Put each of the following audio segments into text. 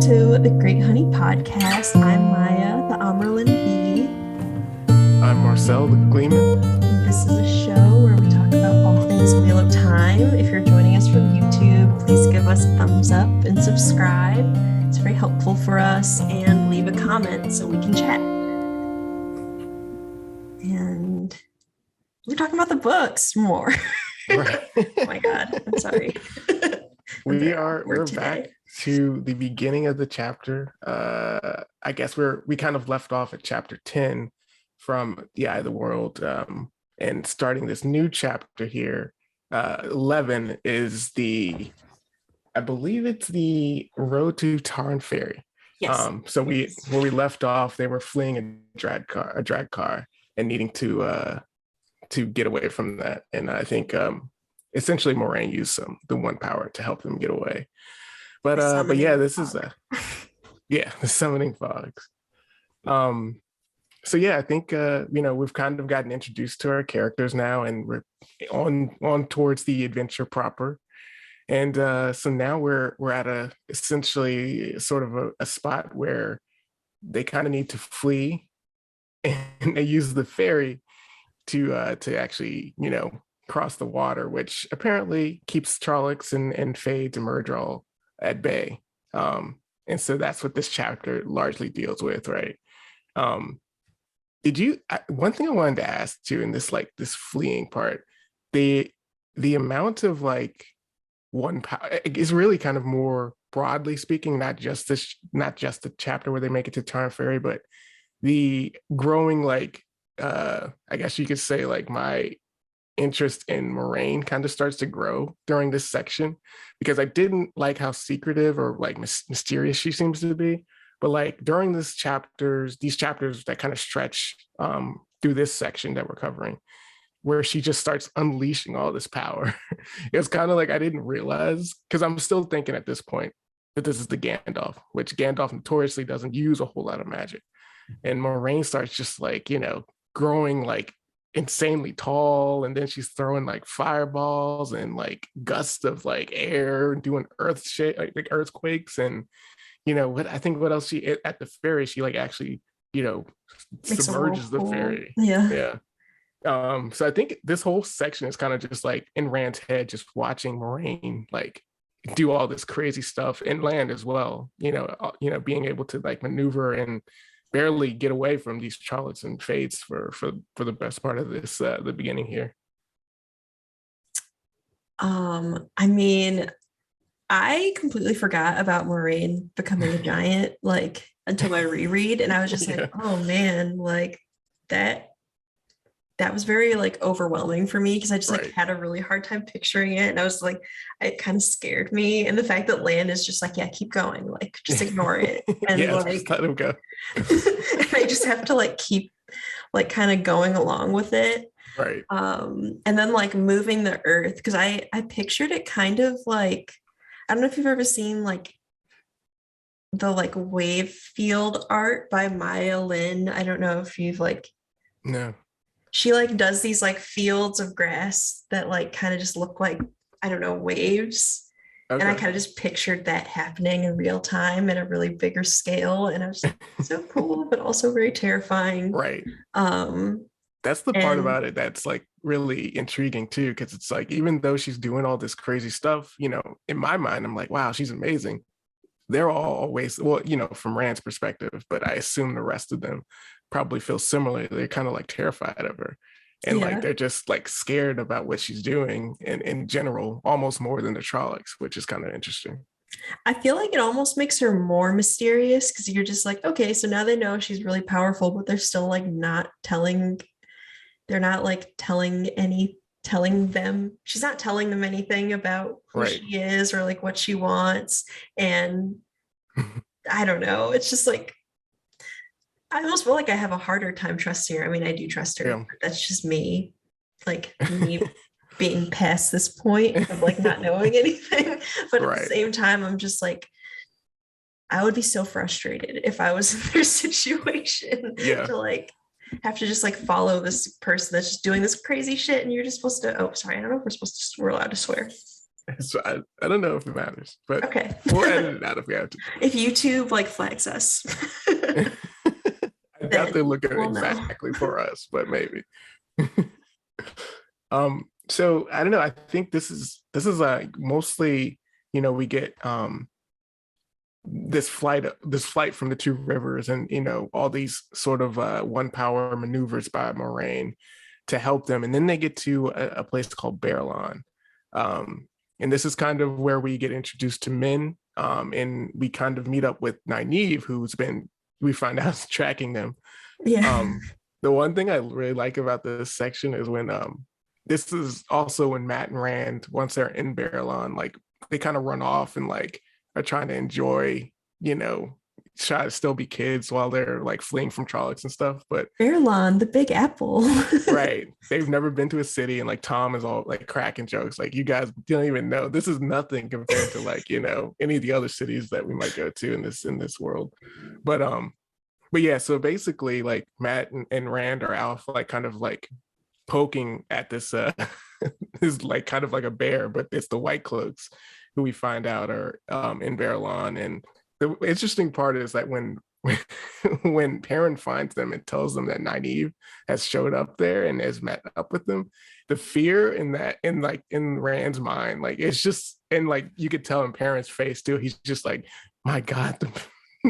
to the Great Honey Podcast. I'm Maya, the Amerlin Bee. I'm Marcelle, the Gleeman. This is a show where we talk about all things Wheel of Time. If you're joining us from YouTube, please give us a thumbs up and subscribe. It's very helpful for us. And leave a comment so we can chat. And we're talking about the books more. Right. Oh my God, I'm sorry. We're back to the beginning of the chapter. I guess we kind of left off at chapter 10 from The Eye of the World, and starting this new chapter here. 11 is I believe it's the Road to Tarn Ferry. Yes. So where we left off, they were fleeing a drag car and needing to get away from that. And I think essentially Moraine used the one power to help them get away. But yeah, this is the summoning fogs. So yeah, I think we've kind of gotten introduced to our characters now, and we're on towards the adventure proper. And so now we're at essentially sort of a spot where they kind of need to flee, and they use the ferry to actually cross the water, which apparently keeps Trollix and Fade and Murdral at bay. And so that's what this chapter largely deals with, right? One thing I wanted to ask too in this fleeing part, the amount of one power is really kind of more broadly speaking, not just the chapter where they make it to Tarn Ferry, but the growing I guess you could say my interest in Moraine kind of starts to grow during this section, because I didn't like how secretive or mysterious she seems to be. But during these chapters that kind of stretch through this section that we're covering, where she just starts unleashing all this power, it's kind of I didn't realize, because I'm still thinking at this point that this is the Gandalf, which Gandalf notoriously doesn't use a whole lot of magic. And Moraine starts just growing insanely tall, and then she's throwing fireballs and gusts of air and doing earth shit, like earthquakes. And what else she at the ferry, she actually submerges the ferry. Yeah. So I think this whole section is kind of just in Rand's head, just watching Moraine do all this crazy stuff inland as well, being able to maneuver and barely get away from these Trollix and Fades for the best part of this the beginning here. I mean, I completely forgot about Moraine becoming a giant until my reread, and I was just oh man, that was very overwhelming for me, because I just had a really hard time picturing it, and I was it kind of scared me. And the fact that Land is just yeah, keep going, just ignore it, and just let him go. And I just have to keep kind of going along with it, right? And then moving the earth, because I pictured it kind of I don't know if you've ever seen the wave field art by Maya Lin. I don't know if you've no. She does these fields of grass that kind of just look I don't know, waves. Okay. And I kind of just pictured that happening in real time at a really bigger scale. And I was so cool, but also very terrifying. Right. That's the part about it that's really intriguing too, because it's even though she's doing all this crazy stuff, in my mind, I'm wow, she's amazing. They're all always, well, from Rand's perspective, but I assume the rest of them probably feel similarly. They're kind of terrified of her, and they're just scared about what she's doing, and in general, almost more than the Trollix, which is kind of interesting. I feel it almost makes her more mysterious, because you're just okay, so now they know she's really powerful, but they're still not telling. They're not telling them. She's not telling them anything about who she is or what she wants. And I don't know. It's just I almost feel I have a harder time trusting her. I mean, I do trust her. Yeah. But that's just me. Me being past this point of not knowing anything. But at the same time, I'm just I would be so frustrated if I was in their situation. Yeah. To have to just follow this person that's just doing this crazy shit, and you're just supposed to, oh sorry, I don't know if we're allowed to swear. So I don't know if it matters, but Okay. we'll edit it out if we have to. If YouTube like flags us, I doubt then they look at it we'll know. exactly for us, but maybe. So I don't know. I think this is like mostly, we get this flight from the two rivers, and all these sort of one power maneuvers by Moraine to help them, and then they get to a place called Berlon. And this is kind of where we get introduced to Min, and we kind of meet up with Nynaeve, we find out is tracking them. Yeah. The one thing I really like about this section is when this is also when Matt and Rand, once they're in Barrelon, like they kind of run off and like are trying to enjoy, try to still be kids while they're like fleeing from Trollix and stuff. But Fairlawn, the Big Apple. right, they've never been to a city, and like Tom is all like cracking jokes, like you guys don't even know this is nothing compared to like any of the other cities that we might go to in this world. But yeah, so basically like Matt and Rand are out like kind of like poking at this is like kind of like a bear, but it's the White Cloaks who we find out are in Barrelon. And the interesting part is that when Perrin finds them and tells them that Nynaeve has showed up there and has met up with them, the fear in Rand's mind, like it's just, and like you could tell in Perrin's face too, he's just like, my God,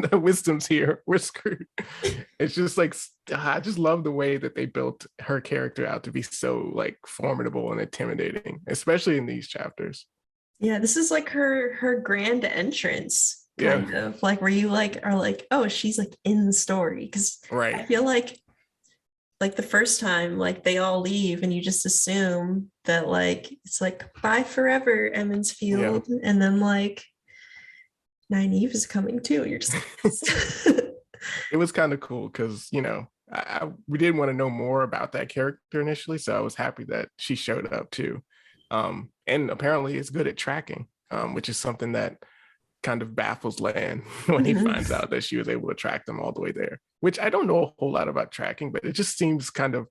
the wisdom's here, we're screwed. It's just like I just love the way that they built her character out to be so like formidable and intimidating, especially in these chapters. Yeah, this is like her grand entrance, Yeah, kind of like where you like are like, oh, she's like in the story. Because I right. feel like the first time, like they all leave and you just assume that like it's like bye forever, Emmons Yeah, Field, and then like Nynaeve is coming too. You're just like, it was kind of cool because we didn't want to know more about that character initially, so I was happy that she showed up too. And apparently is good at tracking, which is something that kind of baffles Lan when he finds out that she was able to track them all the way there, which I don't know a whole lot about tracking, but it just seems kind of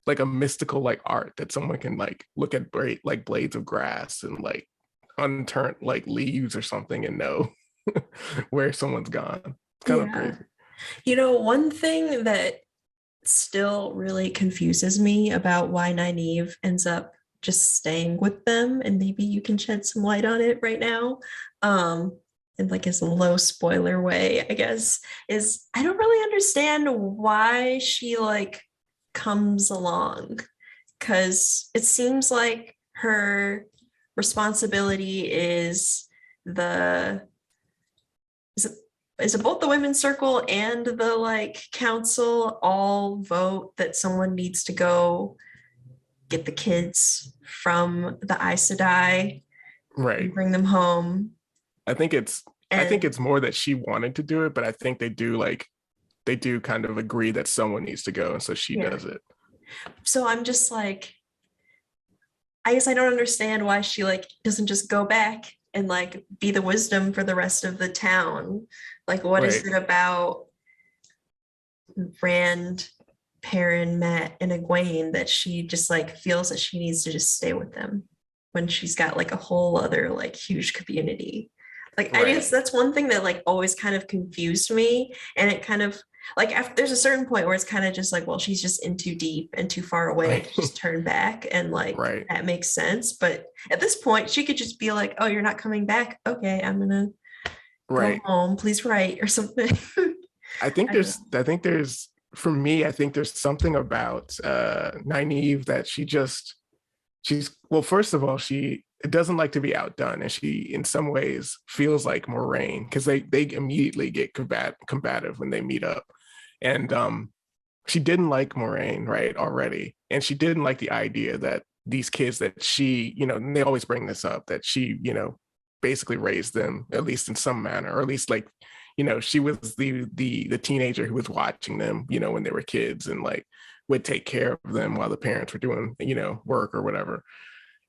like a mystical like art that someone can like look at like blades of grass and like unturned like leaves or something and know where someone's gone. It's kind of yeah. crazy. One thing that still really confuses me about why Nynaeve ends up just staying with them, and maybe you can shed some light on it right now, in like as a low spoiler way, I guess, is I don't really understand why she like comes along, because it seems like her responsibility the is it both the women's circle and the like council all vote that someone needs to go get the kids from the Aes Sedai Right. and bring them home? I think it's I think And it's more that she wanted to do it, but I think they do kind of agree that someone needs to go, and so she yeah, does it. so I'm just like, I guess I don't understand why she like doesn't just go back and like be the wisdom for the rest of the town. Like, what is Right. it about Rand, Perrin, Matt, and Egwene that she just like feels that she needs to just stay with them when she's got like a whole other like huge community? Like, I Right. guess that's one thing that like always kind of confused me, and it kind of like after there's a certain point where it's kind of just like, well, she's just in too deep and too far away Right. to just turn back, and like Right. that makes sense. But at this point, she could just be like, oh, you're not coming back, okay, I'm gonna go Right. home, please write or something. I don't know. I think there's for me, I think there's something about Nynaeve that she's well, first of all, she doesn't like to be outdone, and she in some ways feels like Moraine because they immediately get combative when they meet up. And she didn't like Moraine, right, already. And she didn't like the idea that these kids that she, and they always bring this up, that she, basically raised them, at least in some manner, or at least like, she was the teenager who was watching them, when they were kids and like would take care of them while the parents were doing, work or whatever.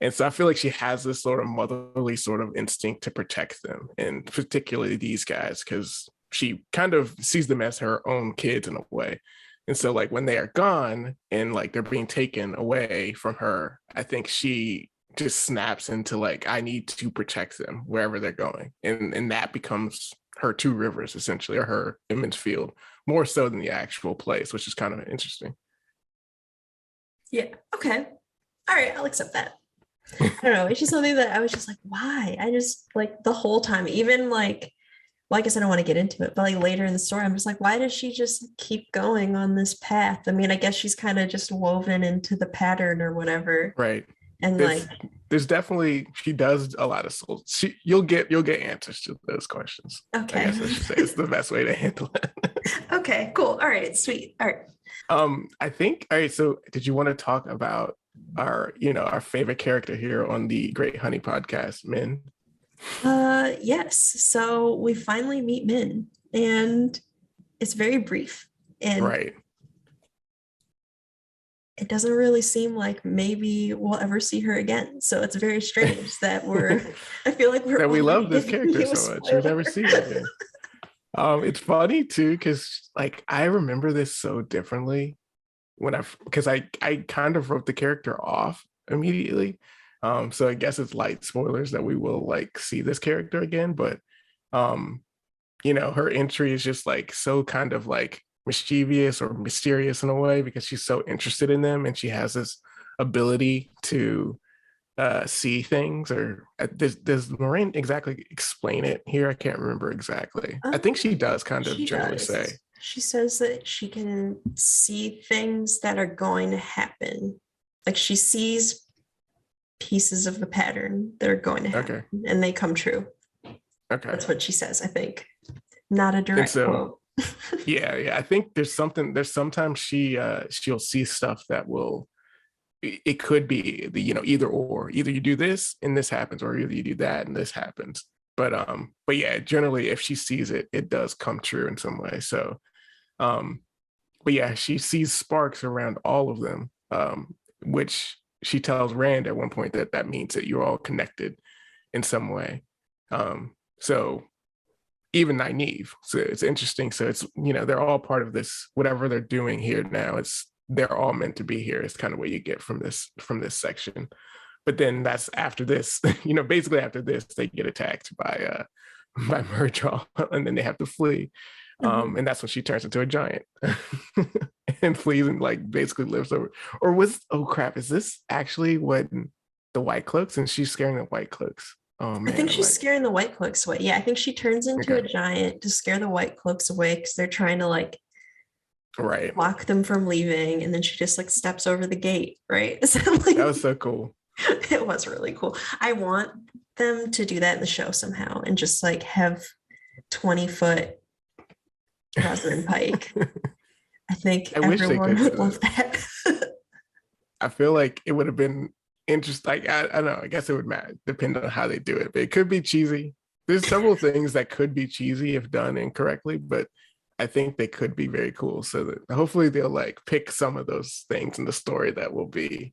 And so I feel like she has this sort of motherly sort of instinct to protect them, and particularly these guys, because she kind of sees them as her own kids in a way. And so like when they are gone and like they're being taken away from her, I think she just snaps into like, I need to protect them wherever they're going. And that becomes her two rivers essentially, or her immense field, more so than the actual place, which is kind of interesting. Yeah. Okay. All right. I'll accept that. I don't know. It's just something that I was just like, why? I just like the whole time, even like, well, I guess I don't want to get into it, but like later in the story, I'm just like, why does she just keep going on this path? I mean, I guess she's kind of just woven into the pattern or whatever. Right. And like, There's definitely, she does a lot of soul. You'll get answers to those questions. okay. I guess I should say it's the best way to handle it. Okay, cool. All right, sweet. All right. I think, all right, so did you want to talk about our, our favorite character here on the Great Honey podcast, Min? Yes. So we finally meet Min, and it's very brief. And Right. it doesn't really seem like maybe we'll ever see her again. So it's very strange that I feel like that we love this giving character you a so much. We never see her again. It's funny too, because like I remember this so differently because I kind of wrote the character off immediately. So I guess it's light spoilers that we will like see this character again, but her entry is just like so kind of like mischievous or mysterious in a way, because she's so interested in them and she has this ability to see things. Or does Moraine exactly explain it here? I can't remember exactly. I think she does kind of generally say. She says that she can see things that are going to happen. Like she sees pieces of the pattern that are going to happen, and they come true. Okay. That's what she says, I think. Not a direct quote. yeah. I think there's sometimes she'll see stuff that it could be the, either or. Either you do this and this happens, or either you do that and this happens. But yeah, generally if she sees it, it does come true in some way. So but yeah, she sees sparks around all of them, which she tells Rand at one point that means that you're all connected in some way. So even Nynaeve, so it's interesting. So it's, they're all part of this, whatever they're doing here now. They're all meant to be here. It's kind of what you get from this section. But then that's after this, basically after this, they get attacked by Murdral, and then they have to flee. And that's when she turns into a giant and flees and like basically lives over. Or oh crap, is this actually what the White Cloaks? And she's scaring the White Cloaks. Oh man, I think she's scaring the White Cloaks away. Yeah, I think she turns into a giant to scare the White Cloaks away because they're trying to like block them from leaving, and then she just like steps over the gate, right? So, like, that was so cool. It was really cool. I want them to do that in the show somehow and just like have 20-foot Rosamund Pike. I think everyone would love that. I feel like it would have been interesting. Like, I don't know. I guess it would depend on how they do it, but it could be cheesy. There's several things that could be cheesy if done incorrectly, but I think they could be very cool. So that hopefully they'll like pick some of those things in the story that will be,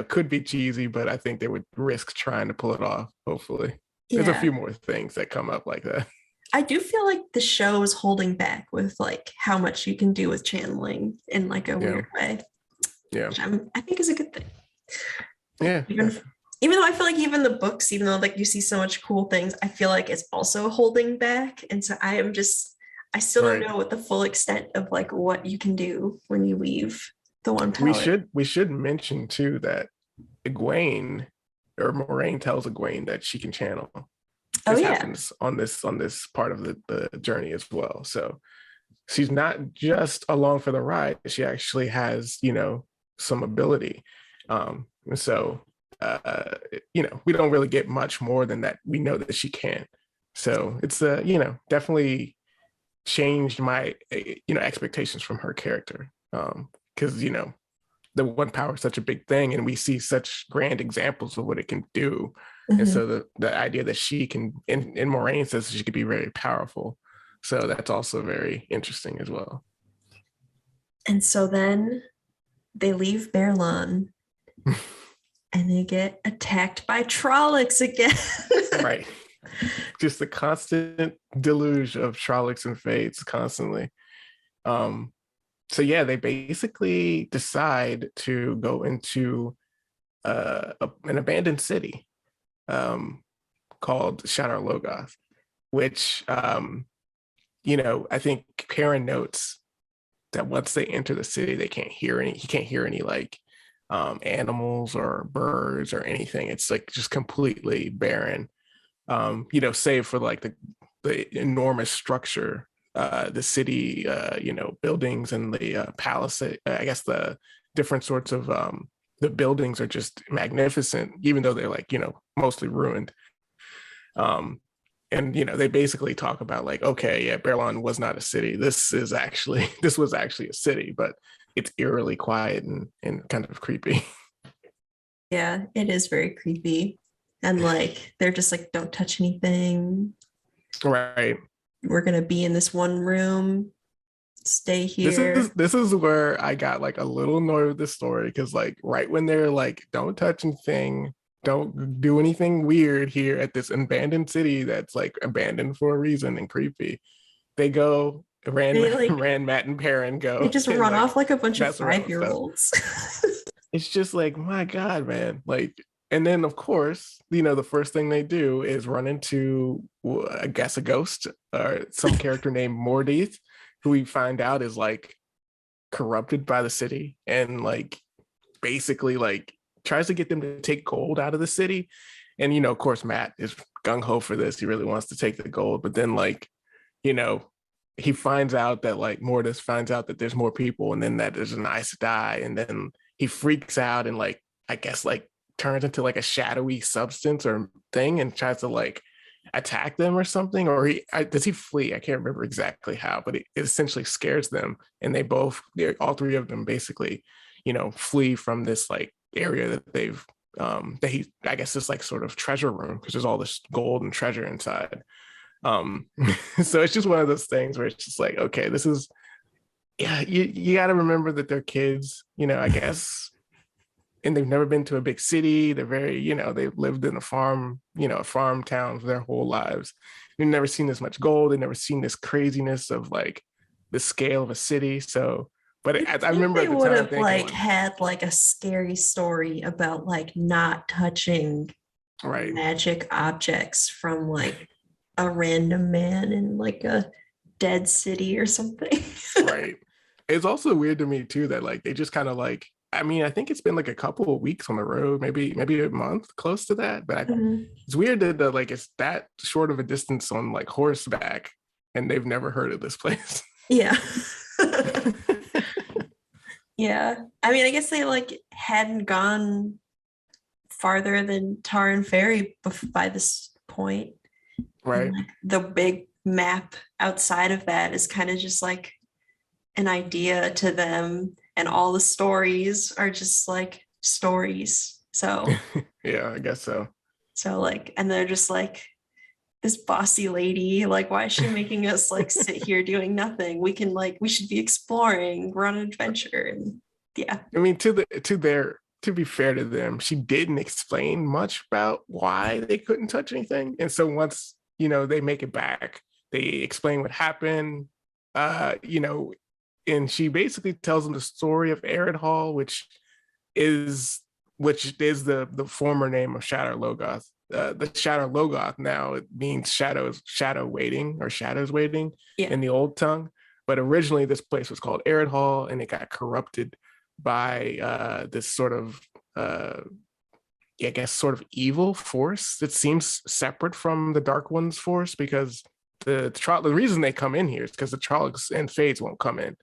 could be cheesy, but I think they would risk trying to pull it off. Hopefully. There's a few more things that come up like that. I do feel like the show is holding back with like how much you can do with channeling in like a weird way. Yeah. Which I think is a good thing. Yeah. Even though I feel like even the books, even though like you see so much cool things, I feel like it's also holding back. And so I still don't know what the full extent of like what you can do when you leave the one palette. We should mention too that Egwene, or Moraine, tells Egwene that she can channel. This happens on this part of the journey as well. So she's not just along for the ride. She actually has, some ability. And so, we don't really get much more than that. We know that she can. So it's, definitely changed my, expectations from her character. Because, the one power is such a big thing, and we see such grand examples of what it can do. And so the idea that she can, and Moraine says she could be very powerful. So that's also very interesting as well. And so then they leave Bear Lawn and they get attacked by Trollix again. Right. Just the constant deluge of Trollix and Fates constantly. So yeah, they basically decide to go into an abandoned city called Shadar Logoth, which I think Perrin notes that once they enter the city, he can't hear any like animals or birds or anything. It's like just completely barren. Save for like the enormous structure, the city, buildings and the palace. I guess the different sorts of the buildings are just magnificent, even though they're like, mostly ruined. And they basically talk about like, okay, yeah, Berlin was not a city. This was actually a city, but it's eerily quiet and kind of creepy. Yeah, it is very creepy. And like they're just like, don't touch anything. Right. We're gonna be in this one room. Stay This is here. this is where I got like a little annoyed with this story because like right when they're like, don't touch anything, don't do anything weird here at this abandoned city that's like abandoned for a reason and creepy. They go They like ran Matt and Perrin they go just and run like off like a bunch of mess around with stuff. 5-year-olds. It's just like, my God, man. Like, and then of course, the first thing they do is run into, I guess, a ghost or some character named Mordith, who we find out is like corrupted by the city and like basically like tries to get them to take gold out of the city. And of course, Matt is gung-ho for this. He really wants to take the gold, but then like, you know, he finds out that like Mortis finds out that there's more people and then that there's an Aes Sedai, and then he freaks out and like I guess like turns into like a shadowy substance or thing and tries to like attack them or something, or does he flee? I can't remember exactly how, but it essentially scares them, and all three of them basically flee from this like area that they've I guess this like sort of treasure room because there's all this gold and treasure inside. um so it's just one of those things where it's just like, okay, this is, yeah, you got to remember that they're kids, I guess, and they've never been to a big city. They're very, they've lived in a farm town for their whole lives. They've never seen this much gold. They've never seen this craziness of like the scale of a city. So, but You'd I think remember they at the would time have thinking, like like, had like a scary story about like not touching right, magic objects from like a random man in like a dead city or something. right. It's also weird to me too that like they just kind of like, I mean, I think it's been like a couple of weeks on the road, maybe a month, close to that. But Mhm. it's weird that like it's that short of a distance on like horseback, and they've never heard of this place. Yeah. Yeah. I mean, I guess they like hadn't gone farther than Tar and Ferry by this point. And Right. like the big map outside of that is kind of just like an idea to them. And all the stories are just like stories. Yeah, I guess so. So like, and they're just like, this bossy lady, like, why is she making us like sit here doing nothing? We should be exploring, we're on an adventure. And yeah. I mean, to be fair to them, she didn't explain much about why they couldn't touch anything. And so once, they make it back, they explain what happened, and she basically tells them the story of Arid Hall, is the former name of Shadow Logoth. The Shadow Logoth now, it means shadow waiting or shadows waiting Yeah. in the old tongue. But originally this place was called Arid Hall, and it got corrupted by this sort of I guess sort of evil force that seems separate from the Dark One's force, because the reason they come in here is because the Trollix and Fades won't come in.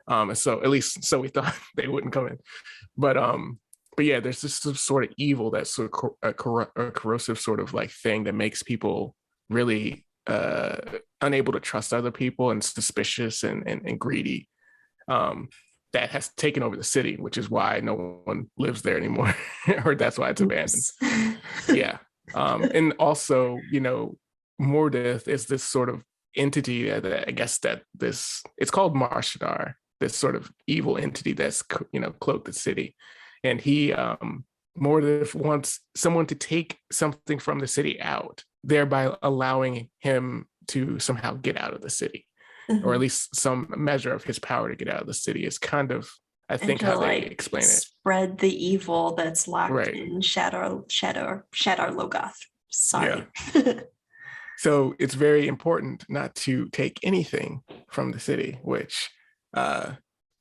And so at least so we thought they wouldn't come in. But yeah, there's this sort of evil that's sort of a corrosive sort of like thing that makes people really unable to trust other people and suspicious and greedy. That has taken over the city, which is why no one lives there anymore, or that's why it's abandoned. Yeah. And also, Mordith is this sort of entity that I guess that it's called Marshadar, this sort of evil entity that's cloaked the city, and he Mordith wants someone to take something from the city out, thereby allowing him to somehow get out of the city, or at least some measure of his power to get out of the city. Is kind of, I And think to how they like explain it. spread the evil that's locked Right. in Shadar Logoth. Yeah. Sorry. So it's very important not to take anything from the city, which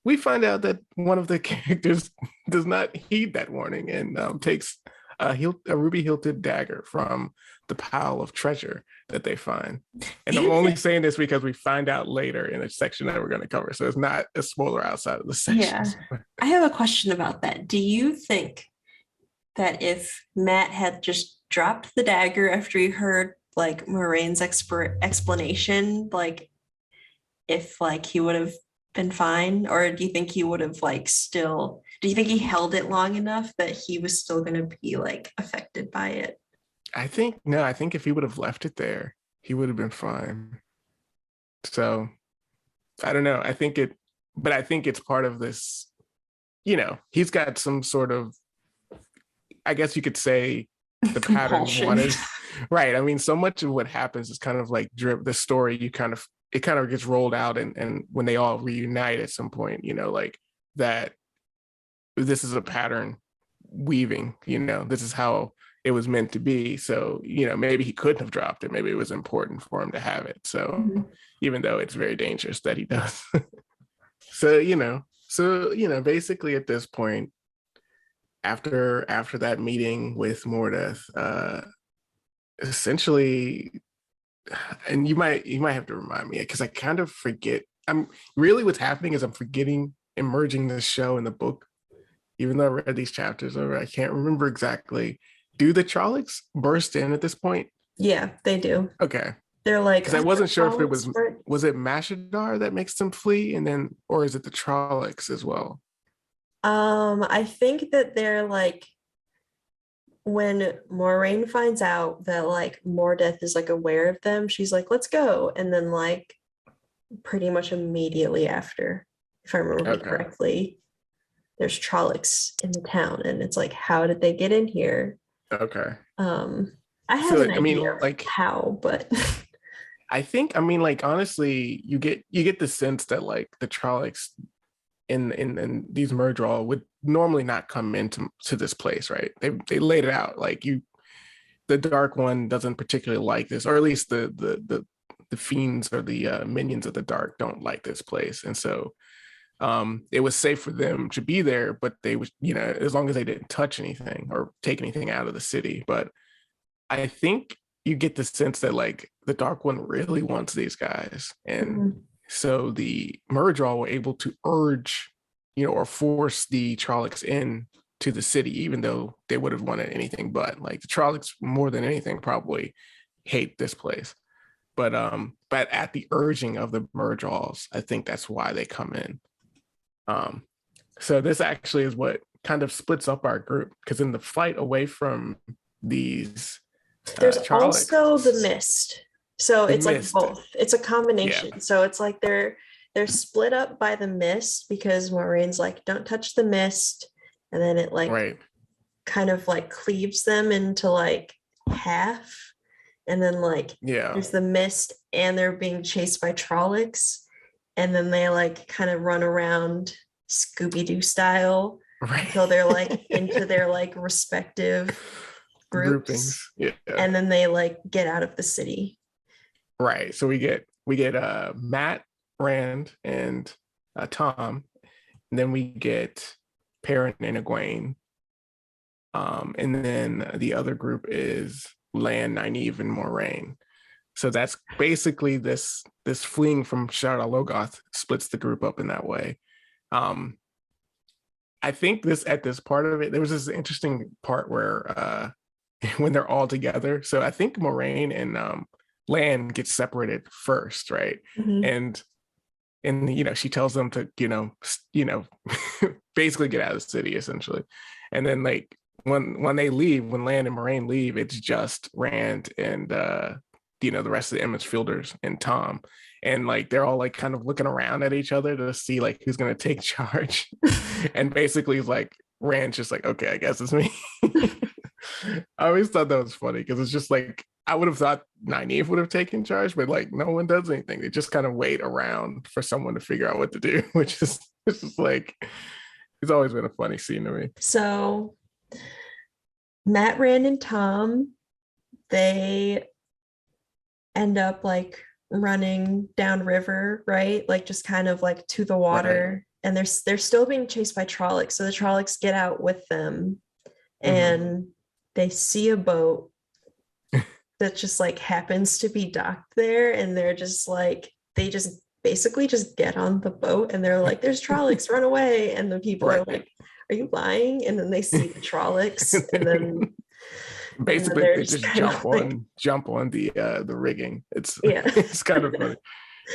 we find out that one of the characters does not heed that warning and takes a ruby hilted dagger from the pile of treasure that they find. And I'm only saying this because we find out later in a section that we're going to cover. So it's not a spoiler outside of the sections. Yeah. I have a question about that. Do you think that if Matt had just dropped the dagger after he heard like Moraine's explanation, like if like he would have been fine, or do you think he would have like still? Do you think he held it long enough that he was still going to be like affected by it? I think if he would have left it there, he would have been fine. So I don't know. But I think it's part of this, he's got some sort of, I guess you could say, the pattern one is right. I mean, so much of what happens is kind of like the story, it kind of gets rolled out, and when they all reunite at some point, like that, this is a pattern weaving, this is how it was meant to be. So, maybe he couldn't have dropped it. Maybe it was important for him to have it. So even though it's very dangerous that he does. So, basically at this point, after that meeting with Mordeth, essentially, and you might have to remind me because I kind of forget. I'm really what's happening is I'm forgetting emerging this show in the book, even though I read these chapters over. I can't remember exactly. Do the Trollix burst in at this point? Yeah, they do. Okay. They're like, because I wasn't sure if it was it Mashadar that makes them flee, and then, or is it the Trollix as well? I think that they're like, when Moraine finds out that like Mordeth is like aware of them, she's like, let's go. And then like pretty much immediately after, if I remember correctly, there's Trollix in the town, and it's like, how did they get in here? Okay. I have an idea of like how, but I think, like, honestly, you get the sense that like the Trollocs in these Murdral would normally not come into this place, right? They laid it out like the Dark One doesn't particularly like this, or at least the fiends or the minions of the Dark don't like this place, and so it was safe for them to be there, but they was, as long as they didn't touch anything or take anything out of the city. But I think you get the sense that like the Dark One really wants these guys, and so the Murdral were able to urge, or force the Trollocs in to the city, even though they would have wanted anything but. Like the Trollocs, more than anything, probably hate this place. But at the urging of the Murdrals, I think that's why they come in. So this actually is what kind of splits up our group, because in the fight away from these there's Trollocs, also the mist. So it's mist, like both. It's a combination. Yeah. So it's like they're split up by the mist, because Moraine's like, don't touch the mist, and then it like kind of like cleaves them into like half, and then like there's the mist, and they're being chased by Trollix, and then they like kind of run around Scooby-Doo style until they're like into their like respective groupings. Yeah. And then they like get out of the city. Right. So we get Matt, Rand, and Tom, and then we get Perrin and Egwene. And then the other group is Lan, Nynaeve, and Moraine. So that's basically this fleeing from Shadar Logoth splits the group up in that way. I think at this part of it, there was this interesting part where when they're all together. So I think Moraine and Lan gets separated first, right? And she tells them to basically get out of the city, essentially. And then like when they leave, when Lan and Moraine leave, it's just Rand and the rest of the Emmons Fielders and Tom, and like they're all like kind of looking around at each other to see like who's going to take charge. And basically like Rand's just like, okay, I guess it's me. I always thought that was funny, because it's just like, I would have thought Nynaeve would have taken charge, but like no one does anything. They just kind of wait around for someone to figure out what to do, which is just like, It's always been a funny scene to me. So Matt, Rand, and Tom, they end up like running downriver, right? Like just kind of like to the Right. water. And they're still being chased by Trollix. So the Trollix get out with them Hmm. and they see a boat that just like happens to be docked there. And they're just like, they just basically just get on the boat and they're like, there's Trollix, run away. And the people are Right. like, are you lying? And then they see the Trollix and then Basically they're they just just kind of like, jump on the rigging. It's yeah. it's kind of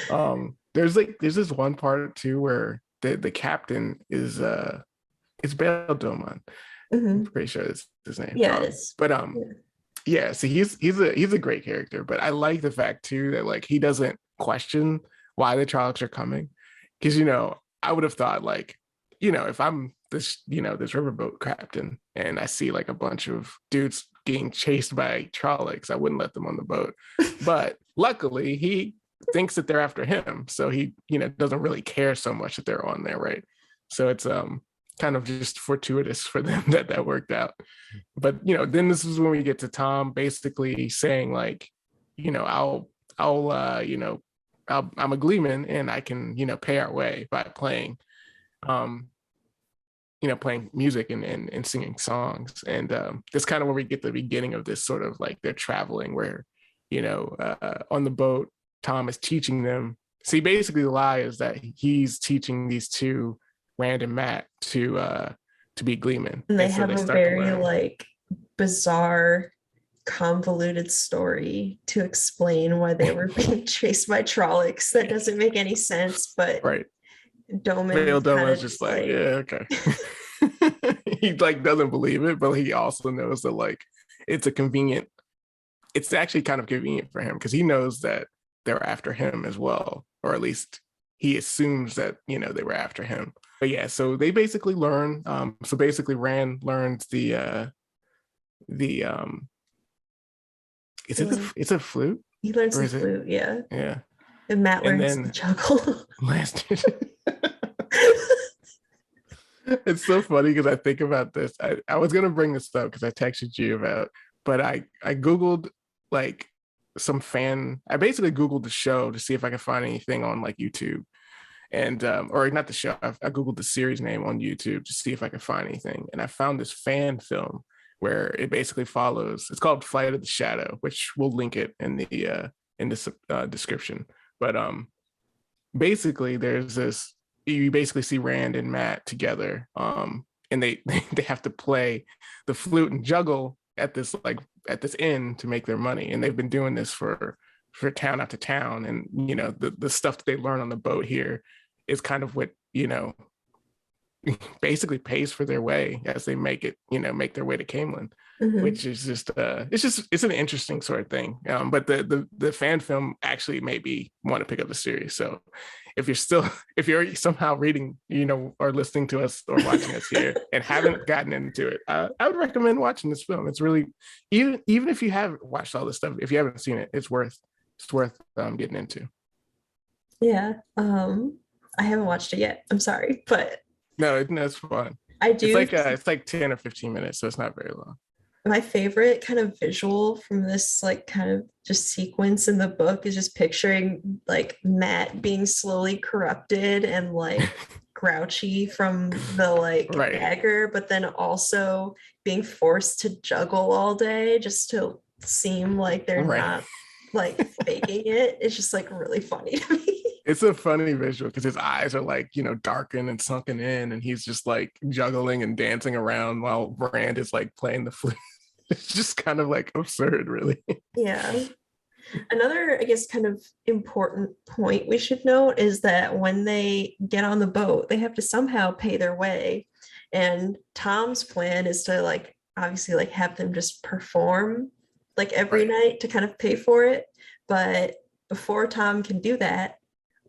funny. There's this one part too where the captain is it's Bail Domon. I'm Mhm. pretty sure it's his name. Yeah, it is. But Yeah. yeah, so he's a great character, but I like the fact too that like he doesn't question why the Trollocs are coming. Because I would have thought like, if I'm this, this riverboat captain and I see like a bunch of dudes being chased by Trollocs, I wouldn't let them on the boat. But luckily he thinks that they're after him. So he, doesn't really care so much that they're on there, right? So it's kind of just fortuitous for them that worked out. But then this is when we get to Tom basically saying like, I'll I'm a gleeman and I can pay our way by playing um playing music and singing songs. And that's kind of where we get the beginning of this sort of like they're traveling where on the boat Tom is teaching them. See, basically the lie is that he's teaching these two, Rand and Matt, to be gleemen, And they and so have they a start to very learn. like bizarre, convoluted story to explain why they were being chased by Trollocs. That doesn't make any sense, but Right. Doman Vale kind Doma's of just just like, like, yeah, okay. He like doesn't believe it, but he also knows that like it's a convenient, it's actually kind of convenient for him because he knows that they're after him as well, or at least he assumes that they were after him. But yeah, so they basically learn. So basically, Rand learns the is it like, it's a flute he learns or the is it flute, yeah. yeah? And Matt And learns the then juggle. last it's so funny because I think about this. I was gonna bring this up because I texted you about, but I googled like I basically googled the show to see if I could find anything on like YouTube and or not the show. I googled the series name on YouTube to see if I could find anything, and I found this fan film where it basically follows. It's called Flight of the Shadow, which we'll link it in this description. But basically there's this, you basically see Rand and Matt together and they they have to play the flute and juggle at this at this inn to make their money, and they've been doing this for town after town. And the stuff that they learn on the boat here is kind of what basically pays for their way as they make their way to Camelin, Mhm. which is it's an interesting sort of thing. But the fan film actually made me want to pick up the series. So if you're still if you're somehow reading, or listening to us or watching us here and haven't gotten into it, I would recommend watching this film. It's really, even if you have watched all this stuff, if you haven't seen it, it's worth getting into. Yeah. I haven't watched it yet. I'm sorry, but No, it's fun. I It's do. like 10 or 15 minutes, so it's not very long. My favorite kind of visual from this like kind of just sequence in the book is just picturing like Matt being slowly corrupted and like grouchy from the like Right, dagger, but then also being forced to juggle all day just to seem like they're right. not like faking it. It's just like really funny to me. It's a funny visual because his eyes are like, darkened and sunken in, and he's just like juggling and dancing around while Brand is like playing the flute. It's just kind of like absurd, really. Yeah. Another, I guess, kind of important point we should note is that when they get on the boat, they have to somehow pay their way. And Tom's plan is to like obviously like have them just perform like every Right, night to kind of pay for it. But before Tom can do that,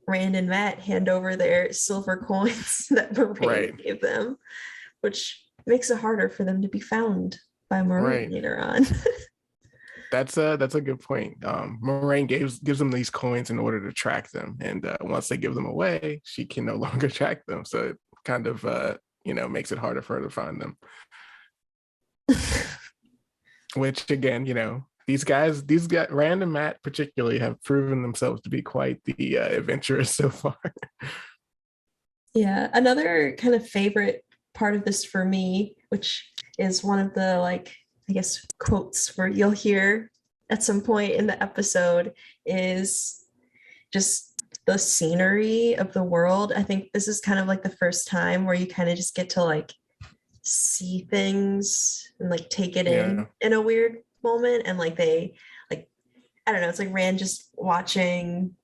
Rand and Matt hand over their silver coins that Moraine right, gave them, which makes it harder for them to be found by Moraine right. later on. That's a good point. Moraine gives them these coins in order to track them, and once they give them away, she can no longer track them. So it kind of makes it harder for her to find them. Which again, these guys, Rand and Matt particularly, have proven themselves to be quite the adventurers so far. Yeah, another kind of favorite part of this for me, which is one of the like, I guess, quotes where you'll hear at some point in the episode, is just the scenery of the world. I think this is kind of like the first time where you kind of just get to like see things and like take it Yeah. in a weird moment. And like like, I don't know, it's like Rand just watching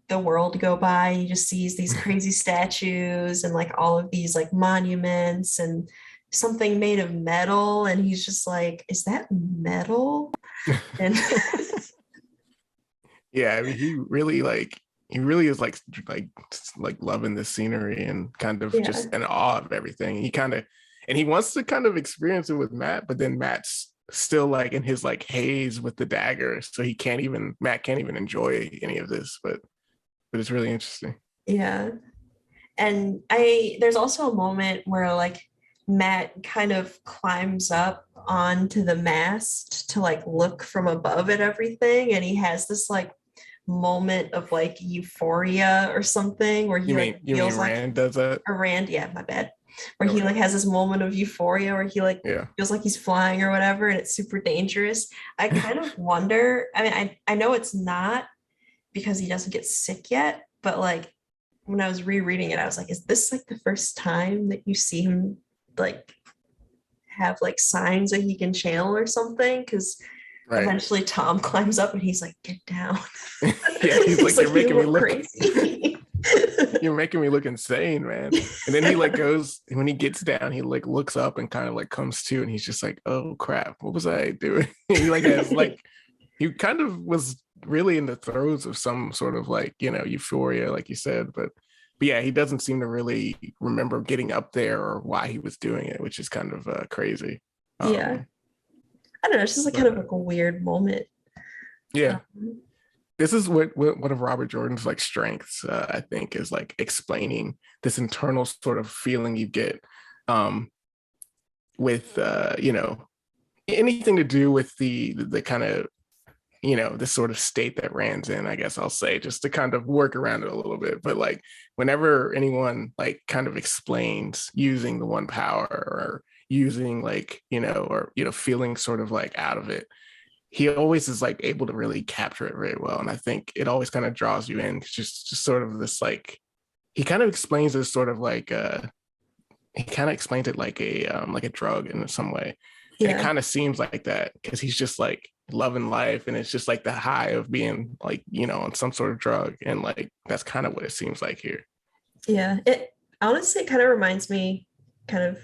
the world go by. He just sees these crazy statues and like all of these like monuments and something made of metal, and he's just like, is that metal? And Yeah, I mean, he really is like loving the scenery and kind of yeah, just in awe of everything. And he wants to kind of experience it with Matt, but then Matt's still like in his like haze with the dagger, so Matt can't even enjoy any of this. But it's really interesting. yeah. And there's also a moment where like Matt kind of climbs up onto the mast to like look from above at everything, and he has this like moment of like euphoria or something where he like You mean feels like, Rand does that? or Rand, yeah, my bad, where he Okay. like has this moment of euphoria where he like Yeah. feels like he's flying or whatever, and it's super dangerous. I kind of wonder, I mean, I know it's not because he doesn't get sick yet, but like when I was rereading it, I was like, is this like the first time that you see him like have like signs that he can channel or something? Because Right. eventually Tom climbs up and he's like, get down. Yeah, he's like, He's you're like, you making me look look crazy. you're making me look insane, man. And then he like goes, when he gets down, he like looks up and kind of like comes to, and he's just like, oh crap, what was I doing? He like has like, he kind of was really in the throes of some sort of like, euphoria, like you said, but yeah, he doesn't seem to really remember getting up there or why he was doing it, which is kind of crazy. Yeah. um I don't know. It's just like kind but of like a weird moment. yeah, Um, this is what one of Robert Jordan's like strengths, I think, is like explaining this internal sort of feeling you get um with anything to do with the kind of this sort of state that Rand's in, I guess I'll say, just to kind of work around it a little bit. But like whenever anyone like kind of explains using the one power, or using like, or feeling sort of like out of it, he always is like able to really capture it very well. And I think it always kind of draws you in. It's just sort of this like, he kind of explains this sort of like he kind of explains it like a drug in some way. And it yeah. kind of seems like that because he's just like loving life, and it's just like the high of being like, on some sort of drug. And like that's kind of what it seems like here. Yeah. It honestly kind of reminds me kind of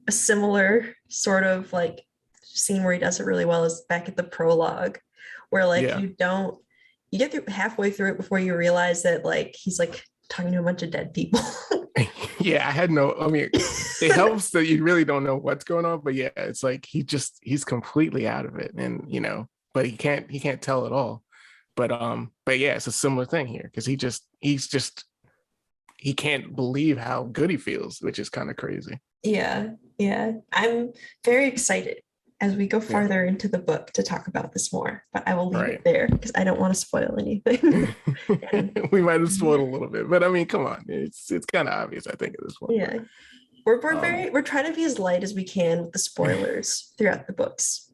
a similar sort of like scene where he does it really well is back at the prologue, where like Yeah. you get through halfway through it before you realize that like he's like talking to a bunch of dead people. Yeah, I mean, it helps that you really don't know what's going on, but yeah, it's like he's completely out of it. And but he can't tell at all. But yeah, it's a similar thing here because he can't believe how good he feels, which is kind of crazy. Yeah, yeah. I'm very excited as we go Yeah. farther into the book to talk about this more, but I will leave it Right. there because I don't want to spoil anything. And We might have spoiled a little bit, but I mean, come on, it's kind of obvious, I think, at this point. yeah, we're Um, we're trying to be as light as we can with the spoilers throughout the books.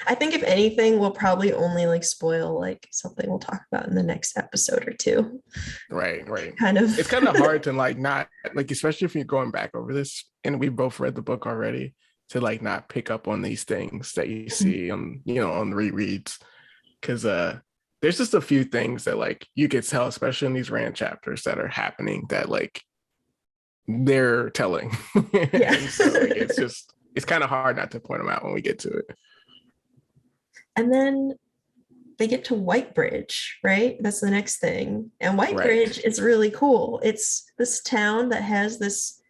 I think if anything, we'll probably only like spoil like something we'll talk about in the next episode or two. right, right. Kind of. It's kind of hard to like not like, especially if you're going back over this and we both read the book already, to like not pick up on these things that you see on on rereads, because there's just a few things that like you could tell, especially in these Rand chapters, that are happening that like they're telling. Yeah. And so like it's kind of hard not to point them out when we get to it. And then they get to Whitebridge, right? That's the next thing. And Right. Whitebridge is really cool. It's this town that has this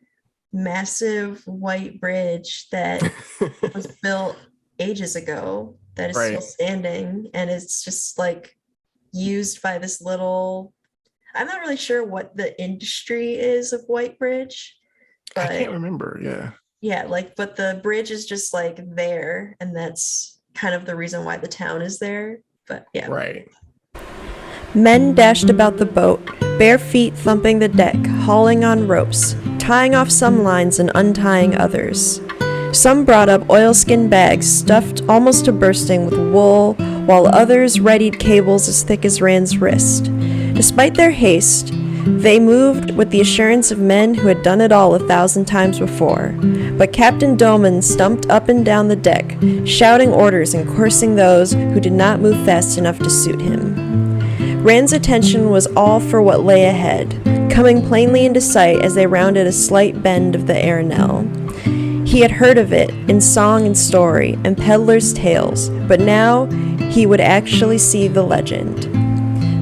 massive white bridge that was built ages ago that is still Right. standing. And it's just like used by this little, I'm not really sure what the industry is of Whitebridge, I can't but remember. Yeah. Yeah, like, but the bridge is just like there, and that's kind of the reason why the town is there. But yeah. Right. Men dashed about the boat, bare feet thumping the deck, hauling on ropes, tying off some lines and untying others. Some brought up oilskin bags stuffed almost to bursting with wool, while others readied cables as thick as Rand's wrist. Despite their haste, they moved with the assurance of men who had done it all 1,000 times before. But Captain Doman stumped up and down the deck, shouting orders and coursing those who did not move fast enough to suit him. Rand's attention was all for what lay ahead, coming plainly into sight as they rounded a slight bend of the Arenelle. He had heard of it in song and story and peddlers' tales, but now he would actually see the legend.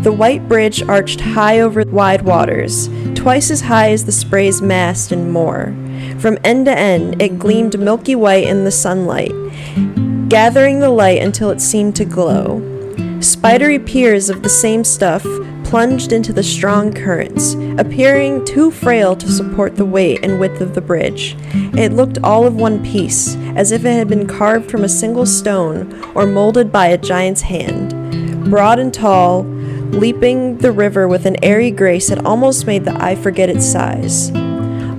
The white bridge arched high over wide waters, twice as high as the Spray's mast and more. From end to end, it gleamed milky white in the sunlight, gathering the light until it seemed to glow. Spidery piers of the same stuff plunged into the strong currents, appearing too frail to support the weight and width of the bridge. It looked all of one piece, as if it had been carved from a single stone or molded by a giant's hand. Broad and tall, leaping the river with an airy grace that almost made the eye forget its size.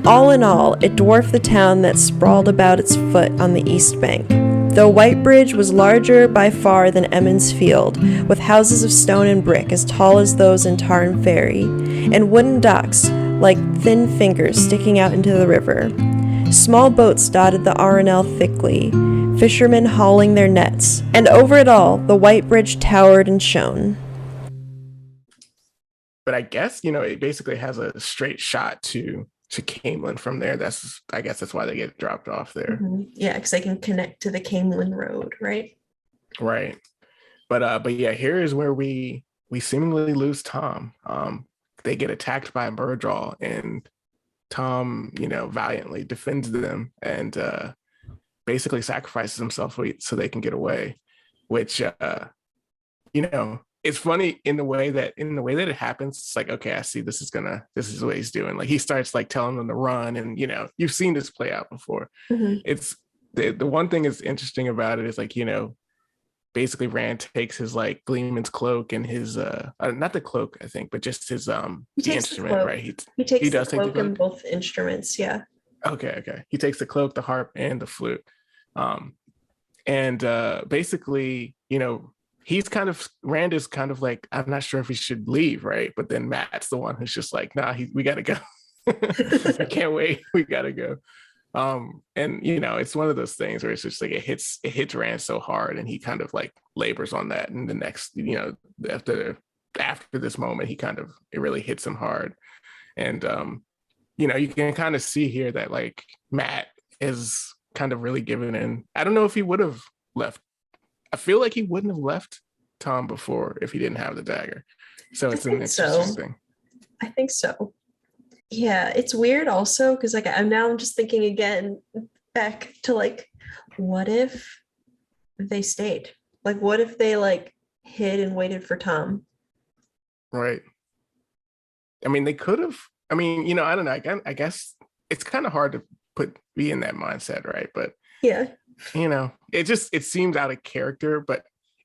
All in all, it dwarfed the town that sprawled about its foot on the east bank. The White Bridge was larger by far than Emmons Field, with houses of stone and brick as tall as those in Tarn Ferry, and wooden docks like thin fingers sticking out into the river. Small boats dotted the Arenelle thickly, fishermen hauling their nets, and over it all, the White Bridge towered and shone. But I guess, it basically has a straight shot to Camelin from there. I guess that's why they get dropped off there. Mm-hmm. Yeah, because they can connect to the Camelin Road, right? Right. But yeah, here is where we seemingly lose Tom. They get attacked by a Murdraw, and Tom, valiantly defends them and basically sacrifices himself so they can get away. Which it's funny in the way that it happens. It's like, okay, I see this is what he's doing. Like, he starts like telling them to run, and you've seen this play out before. Mm-hmm. It's the one thing that's interesting about it is like, basically Rand takes his like Gleeman's cloak and his not the cloak, I think, but just his the instrument, right? He takes he the does cloak take the cloak and both instruments, yeah. Okay. He takes the cloak, the harp, and the flute. And basically, Rand is kind of like, I'm not sure if he should leave, right? But then Matt's the one who's just like, nah, we gotta go. I can't wait. We gotta go. And it's one of those things where it's just like it hits Rand so hard, and he kind of like labors on that. And the next, after this moment, it really hits him hard. And you can kind of see here that like Matt is kind of really giving in. I don't know if he would have left. I feel like he wouldn't have left Tom before if he didn't have the dagger. So it's an interesting thing. I think so. Yeah, it's weird also because like I'm just thinking again back to like, what if they stayed? Like, what if they like hid and waited for Tom? Right. I mean, they could have. I mean, I don't know. I guess it's kind of hard to be in that mindset, right? But yeah, it seems out of character, but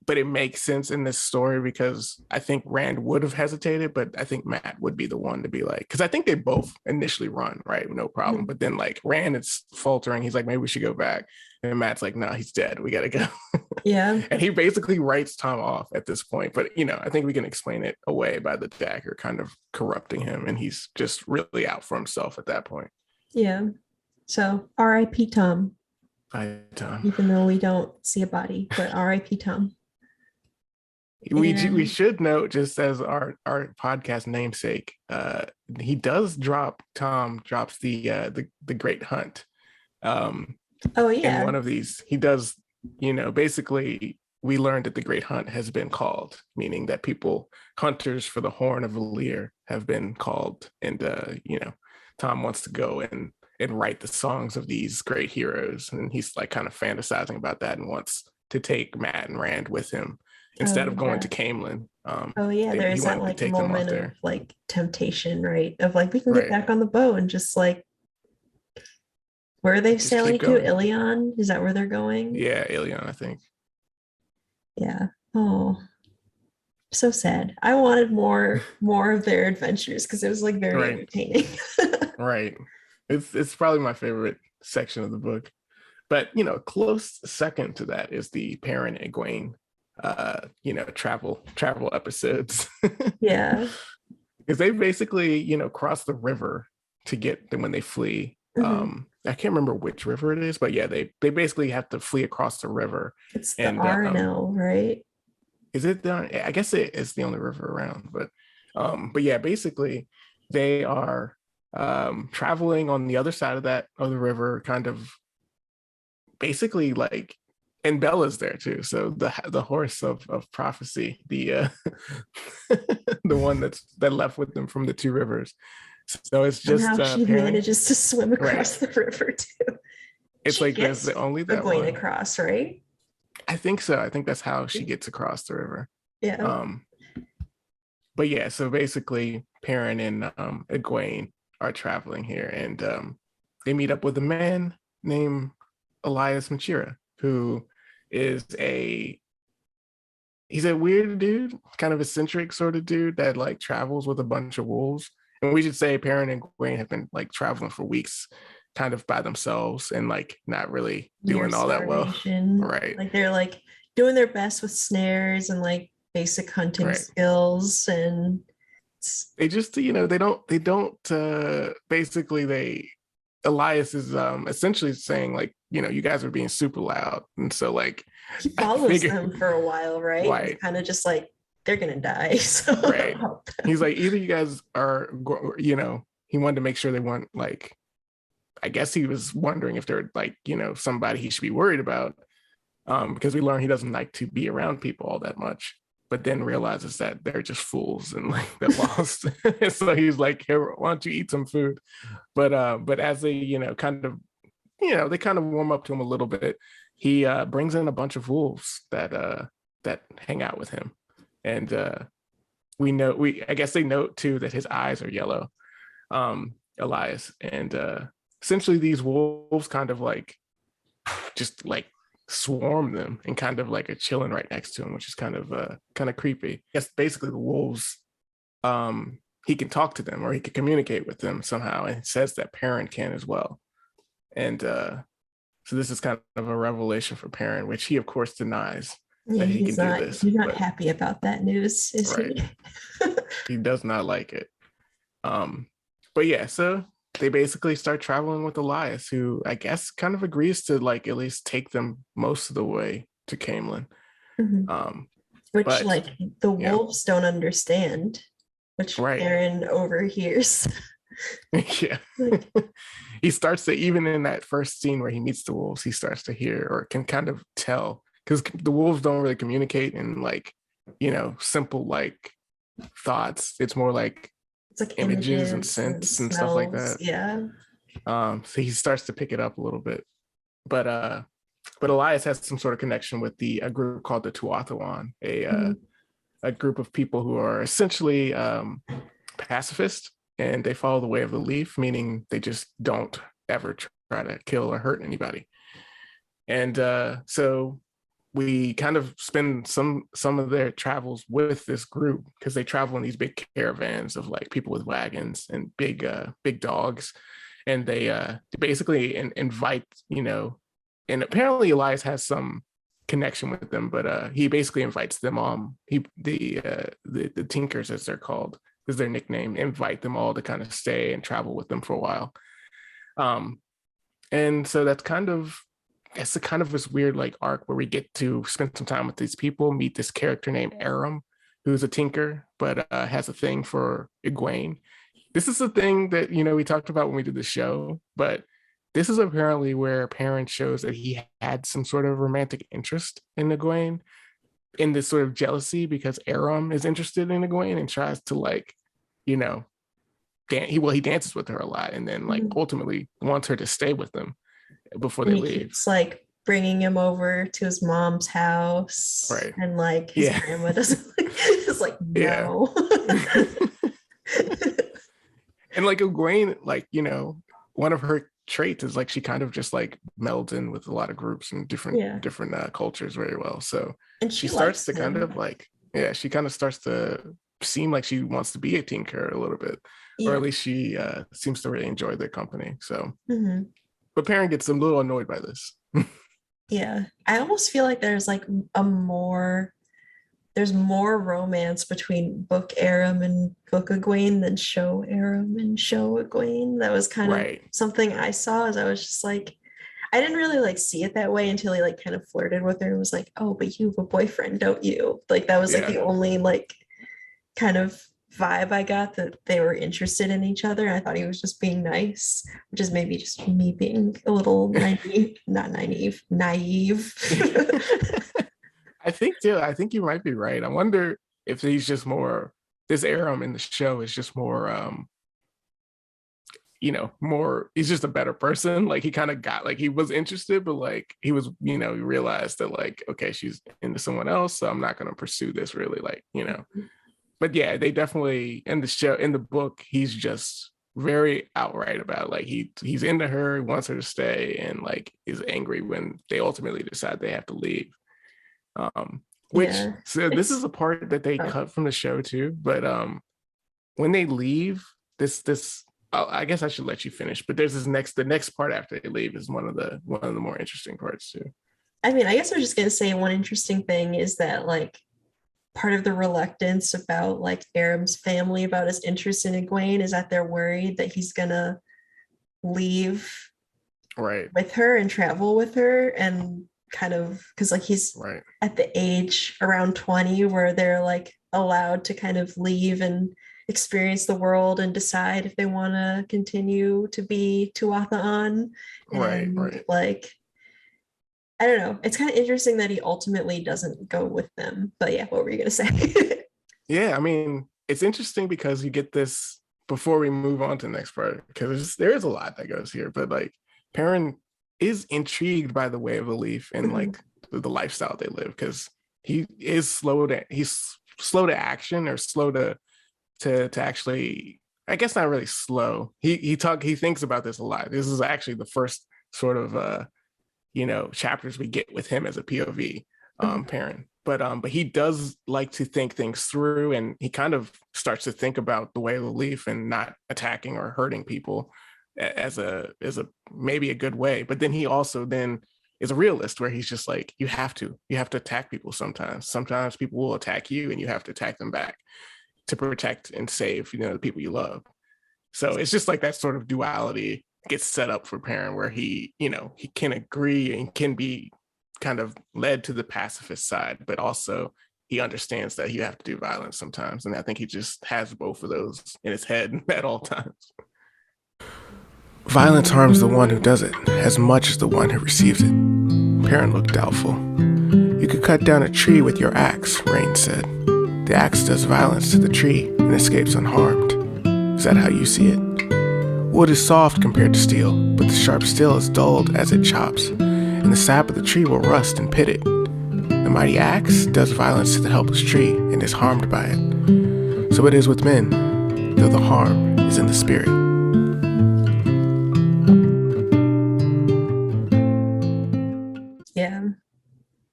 it makes sense in this story because I think Rand would have hesitated, but I think Matt would be the one to be like, because I think they both initially run, right? No problem. Mm-hmm. But then like Rand is faltering. He's like, maybe we should go back. And Matt's like, no, he's dead. We got to go. Yeah. And he basically writes Tom off at this point. But, I think we can explain it away by the dagger kind of corrupting him. And he's just really out for himself at that point. Yeah. So R.I.P. Tom. Bye, Tom. Even though we don't see a body, but R.I.P. Tom. We should note, just as our podcast namesake, Tom drops the Great Hunt. Oh yeah. In one of these, he does, basically we learned that the Great Hunt has been called, meaning that hunters for the Horn of Valir have been called, and Tom wants to go and write the songs of these great heroes, and he's like kind of fantasizing about that and wants to take Matt and Rand with him instead of going to Camelin. There's that like moment of like temptation, right? Of like, we can get back on the boat and just like Where are they Just keep sailing to? going. Ilion? Is that where they're going? Yeah, Alien, I think. Yeah. Oh, so sad. I wanted more of their adventures because it was like very Right, entertaining. right. It's probably my favorite section of the book. But close second to that is the Perrin and Egwene travel episodes. Yeah. Because they basically, cross the river to get them when they flee. Mhm. I can't remember which river it is, but yeah, they basically have to flee across the river. It's the And RNL, right? is it down? I guess it is the only river around, but yeah, basically they are traveling on the other side of the river, kind of basically like, and Bella's there too. So the horse of prophecy, the the one that left with them from the two rivers. So it's just Somehow she Perrin, manages to swim right? across the river too. It's She like there's gets only that Egwene one. across, right? I think so. I think that's how she gets across the river. Yeah. But yeah, so basically Perrin and Egwene are traveling here, and they meet up with a man named Elias Machira, who is he's a weird dude, kind of eccentric sort of dude that like travels with a bunch of wolves. And we should say Perrin and Egwene have been like traveling for weeks, kind of by themselves and like not really Near doing all that well. starvation. Right. Like they're like doing their best with snares and like basic hunting Right. skills, and They just, they don't basically Elias is essentially saying like, you guys are being super loud. And so like he I follows figure them for a while, right? right, Kind of just like they're gonna die. So right. help them. He's like, either you guys are, he wanted to make sure they weren't like, I guess he was wondering if they're like, somebody he should be worried about. Because we learn he doesn't like to be around people all that much, but then realizes that they're just fools and like they're lost. So he's like, here, why don't you eat some food? But as they, they kind of warm up to him a little bit, he brings in a bunch of wolves that hang out with him. And I guess they note too that his eyes are yellow, Elias. And essentially these wolves kind of like just like swarm them and kind of like are chilling right next to him, which is kind of creepy. Yes, basically the wolves, he can talk to them or he can communicate with them somehow, and it says that Perrin can as well. And so this is kind of a revelation for Perrin, which he of course denies that he can do this. He's not happy about that news, is right. he? He does not like it. But yeah, so they basically start traveling with Elias, who I guess kind of agrees to like at least take them most of the way to Camelin. Mm-hmm. Which like the wolves don't understand, which right. Perrin overhears. Yeah. He starts to, even in that first scene where he meets the wolves, he starts to hear or can kind of tell, because the wolves don't really communicate in like, simple like thoughts. It's more like it's like images and scents and stuff like that. Yeah. So he starts to pick it up a little bit. But Elias has some sort of connection with a group called the Tuathawan, a group of people who are essentially pacifist, and they follow the way of the leaf, meaning they just don't ever try to kill or hurt anybody. And so we kind of spend some of their travels with this group, because they travel in these big caravans of like people with wagons and big dogs, and they basically invite, and apparently Elias has some connection with them, but he basically invites them on. The Tinkers, as they're called, is their nickname, invite them all to kind of stay and travel with them for a while. And so that's kind of this weird like arc where we get to spend some time with these people, meet this character named Aram, who's a tinker, but has a thing for Egwene. This is the thing that, we talked about when we did the show, but this is apparently where Perrin shows that he had some sort of romantic interest in Egwene, in this sort of jealousy, because Aram is interested in Egwene and tries to like, he dances with her a lot, and then like ultimately wants her to stay with them before they leave. Keeps like bringing him over to his mom's house, right? And like his grandma doesn't is like no. And like Egwene, like one of her traits is like she kind of just like melds in with a lot of groups and Yeah. different cultures very well. So And she she starts likes to kind him. of like, yeah, she kind of starts to seem like she wants to be a tinker a little bit, or Yeah. at least she seems to really enjoy their company. So, Hmm. but Perrin gets a little annoyed by this. Yeah. I almost feel like a more there's more romance between Book Aram and Book Egwene than Show Aram and Show Egwene. That was kind of Right. something I saw as I was just like, I didn't really like see it that way until he like kind of flirted with her and was like, oh, but you have a boyfriend, don't you? Like that was like Yeah. the only like kind of vibe I got that they were interested in each other. I thought he was just being nice, which is maybe just me being a little naive, not naive, naive. I think too. I think you might be right. I wonder if he's just more. This Aram in the show is just more. More. He's just a better person. Like he kind of got like he was interested, but like he was, he realized that like okay, she's into someone else, so I'm not going to pursue this really. Like. But yeah, they definitely in the show in the book, he's just very outright about like he's into her, he wants her to stay, and like is angry when they ultimately decide they have to leave. Which Yeah, so this is it's a part that they oh, cut from the show too. But when they leave, this I guess I should let you finish. But there's the next part after they leave is one of the more interesting parts too. I mean, I guess I was just gonna say one interesting thing is that like part of the reluctance about like Aram's family about his interest in Egwene is that they're worried that he's gonna leave Right, with her and travel with her and kind of because like he's right, at the age around 20 where they're like allowed to kind of leave and experience the world and decide if they want to continue to be Tuatha on right, and right. like I don't know. It's kind of interesting that he ultimately doesn't go with them. But yeah, what were you gonna say? Yeah, I mean, it's interesting because you get this before we move on to the next part, because there is a lot that goes here, but like Perrin is intrigued by the way of the leaf and Mhm. like the lifestyle they live, because he's slow to action or slow to actually, I guess not really slow. He thinks about this a lot. This is actually the first sort of chapters we get with him as a POV Mhm. parent. But he does like to think things through, and he kind of starts to think about the way of the leaf and not attacking or hurting people as a maybe a good way. But then he also then is a realist where he's just like you have to attack people sometimes. Sometimes people will attack you and you have to attack them back to protect and save the people you love. So it's just like that sort of duality gets set up for Perrin where he can agree and can be kind of led to the pacifist side, but also he understands that you have to do violence sometimes. And I think he just has both of those in his head at all times. Violence harms the one who does it as much as the one who receives it. Perrin looked doubtful. You could cut down a tree with your axe, Rain said. The axe does violence to the tree and escapes unharmed. Is that how you see it? Wood is soft compared to steel, but the sharp steel is dulled as it chops, and the sap of the tree will rust and pit it. The mighty axe does violence to the helpless tree and is harmed by it. So it is with men, though the harm is in the spirit. Yeah.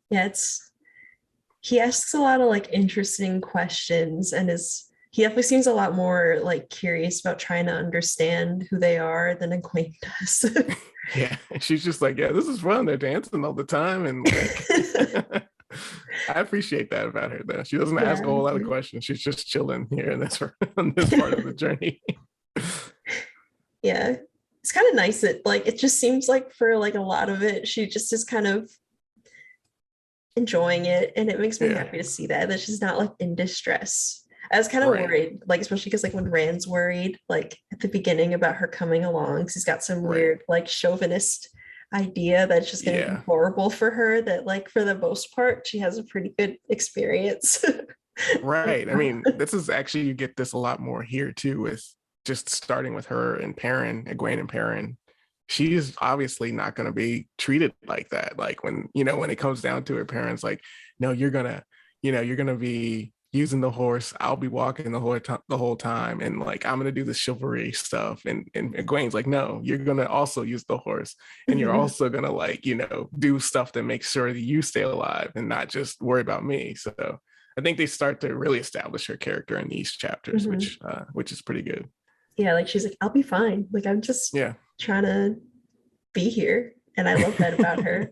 Yeah, it's he asks a lot of like interesting questions and is he definitely seems a lot more like curious about trying to understand who they are than Egwene does. Yeah, she's just like, yeah, this is fun. They're dancing all the time, and like, I appreciate that about her. Though she doesn't ask a Yeah. whole lot of questions. She's just chilling here in this on this part of the journey. Yeah. It's kind of nice that like it just seems like for like a lot of it, she just is kind of enjoying it. And it makes me Yeah, happy to see that she's not like in distress. I was kind of right, worried, like especially because like when Rand's worried, like at the beginning about her coming along, 'cause he's got some right. weird like chauvinist idea that's just going to be Yeah, horrible for her. That like for the most part, she has a pretty good experience. right. I mean, this is actually you get this a lot more here too, with just starting with her and Perrin, Egwene and Perrin. She's obviously not going to be treated like that. Like when it comes down to her, parents like, no, you're gonna be using the horse. I'll be walking the whole time, and like I'm gonna do the chivalry stuff. And Egwene's like, no, you're gonna also use the horse, and you're also gonna like do stuff that makes sure that you stay alive and not just worry about me. So I think they start to really establish her character in these chapters, which is pretty good. Yeah, like she's like, I'll be fine. Like I'm just trying to be here, and I love that about her.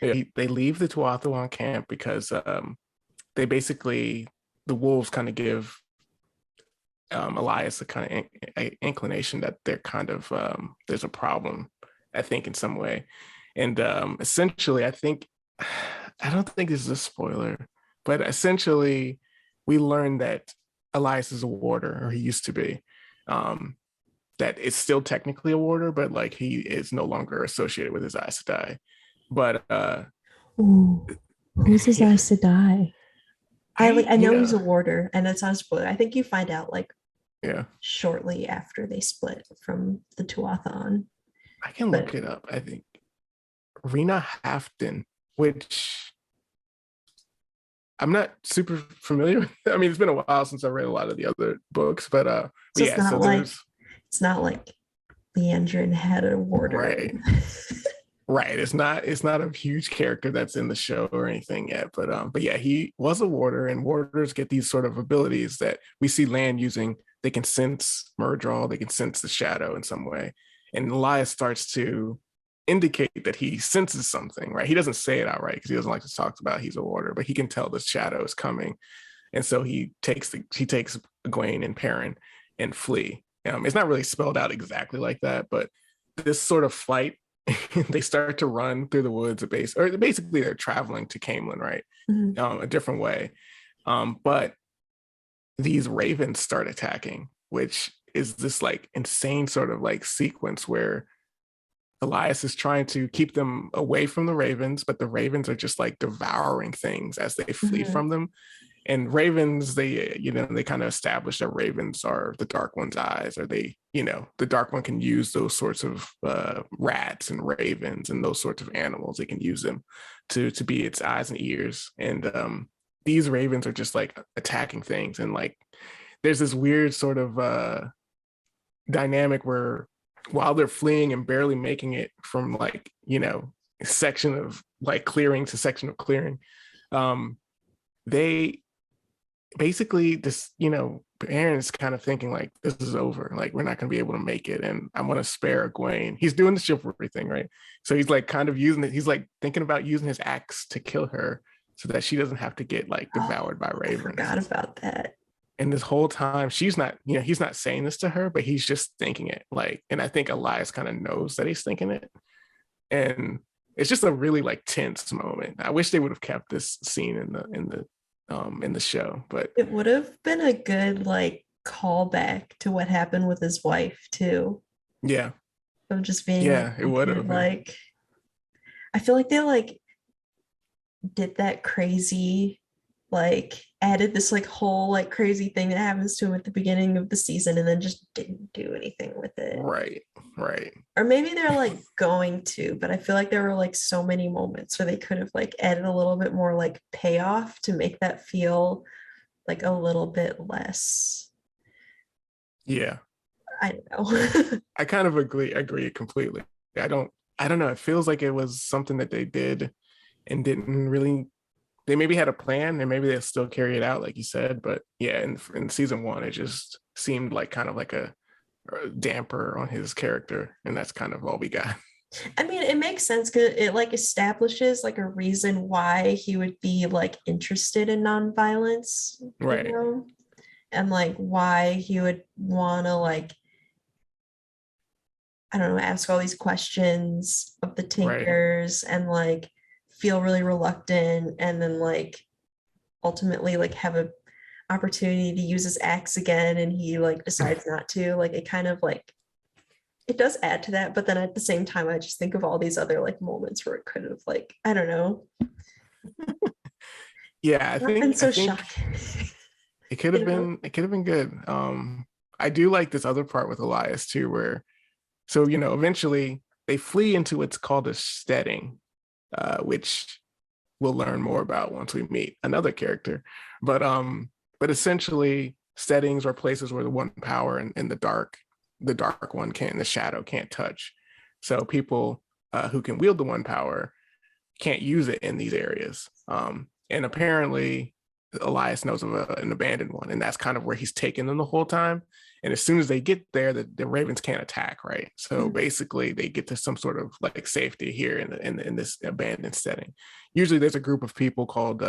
Yeah, they leave the Tuatha camp because they basically, the wolves kind of give Elias a kind of inclination that they're kind of there's a problem, I think, in some way. And essentially, I don't think this is a spoiler, but essentially we learned that Elias is a warder, or he used to be. That it's still technically a warder, but like he is no longer associated with his Aes Sedai. But who's his Aes Sedai? I know he's a warder, and it's not a spoiler. I think you find out like shortly after they split from the Tuatha. I can look it up. I think Rena Halfdan, which I'm not super familiar with. I mean, it's been a while since I read a lot of the other books, but so it's not like Leandrin had a warder, right? Right. It's not a huge character that's in the show or anything yet, but yeah, he was a warder, and warders get these sort of abilities that we see Lan using. They can sense Murdral, they can sense the shadow in some way, and Elias starts to indicate that he senses something. Right? He doesn't say it outright because he doesn't like to talk about he's a warder, but he can tell the shadow is coming, and so he takes Egwene and Perrin and flee. It's not really spelled out exactly like that, but this sort of flight. They start to run through the woods or basically they're traveling to Camelin, right? A different way. But these ravens start attacking, which is this like insane sort of like sequence where Elias is trying to keep them away from the ravens, but the ravens are just like devouring things as they flee from them. And ravens, they kind of establish that ravens are the Dark One's eyes, or the Dark One can use those sorts of rats and ravens and those sorts of animals. They can use them to be its eyes and ears. And these ravens are just like attacking things. And like, there's this weird sort of dynamic where while they're fleeing and barely making it from like, section of like clearing to section of clearing, they basically just, Aaron's kind of thinking like, this is over. Like, we're not going to be able to make it. And I'm going to spare Egwene. He's doing the chivalry thing, right? So he's like kind of using it. He's like thinking about using his axe to kill her so that she doesn't have to get like devoured by ravens. I forgot about that. And this whole time she's not, he's not saying this to her, but he's just thinking it like, and I think Elias kind of knows that he's thinking it. And it's just a really like tense moment. I wish they would have kept this scene in the show, but it would have been a good like callback to what happened with his wife too. Yeah. Of just being it would have like, I feel like they like did that crazy, like added this like whole like crazy thing that happens to him at the beginning of the season and then just didn't do anything with it. Right. Or maybe they're like going to, but I feel like there were like so many moments where they could have like added a little bit more like payoff to make that feel like a little bit less. Yeah. I don't know. I kind of agree completely. I don't know. It feels like it was something that they did and didn't really, they maybe had a plan and maybe they'll still carry it out, like you said. But yeah, in season 1, it just seemed like kind of like a damper on his character. And that's kind of all we got. I mean, it makes sense because it like establishes like a reason why he would be like interested in nonviolence. Right. And like why he would want to like, I don't know, ask all these questions of the Tinkers and like feel really reluctant and then like ultimately like have a opportunity to use his axe again and he like decides not to. Like it kind of like it does add to that, but then at the same time I just think of all these other like moments where it could have like, I don't know. Yeah, I think shocking. It could have been good. I do like this other part with Elias too, where so eventually they flee into what's called a steading, which we'll learn more about once we meet another character. But but essentially settings are places where the one power and the dark one can, the shadow can't touch. So people who can wield the one power can't use it in these areas. And apparently Elias knows of an abandoned one, and that's kind of where he's taken them the whole time. And as soon as they get there, the ravens can't attack, right? So basically, they get to some sort of like safety here in this abandoned setting. Usually, there's a group of people called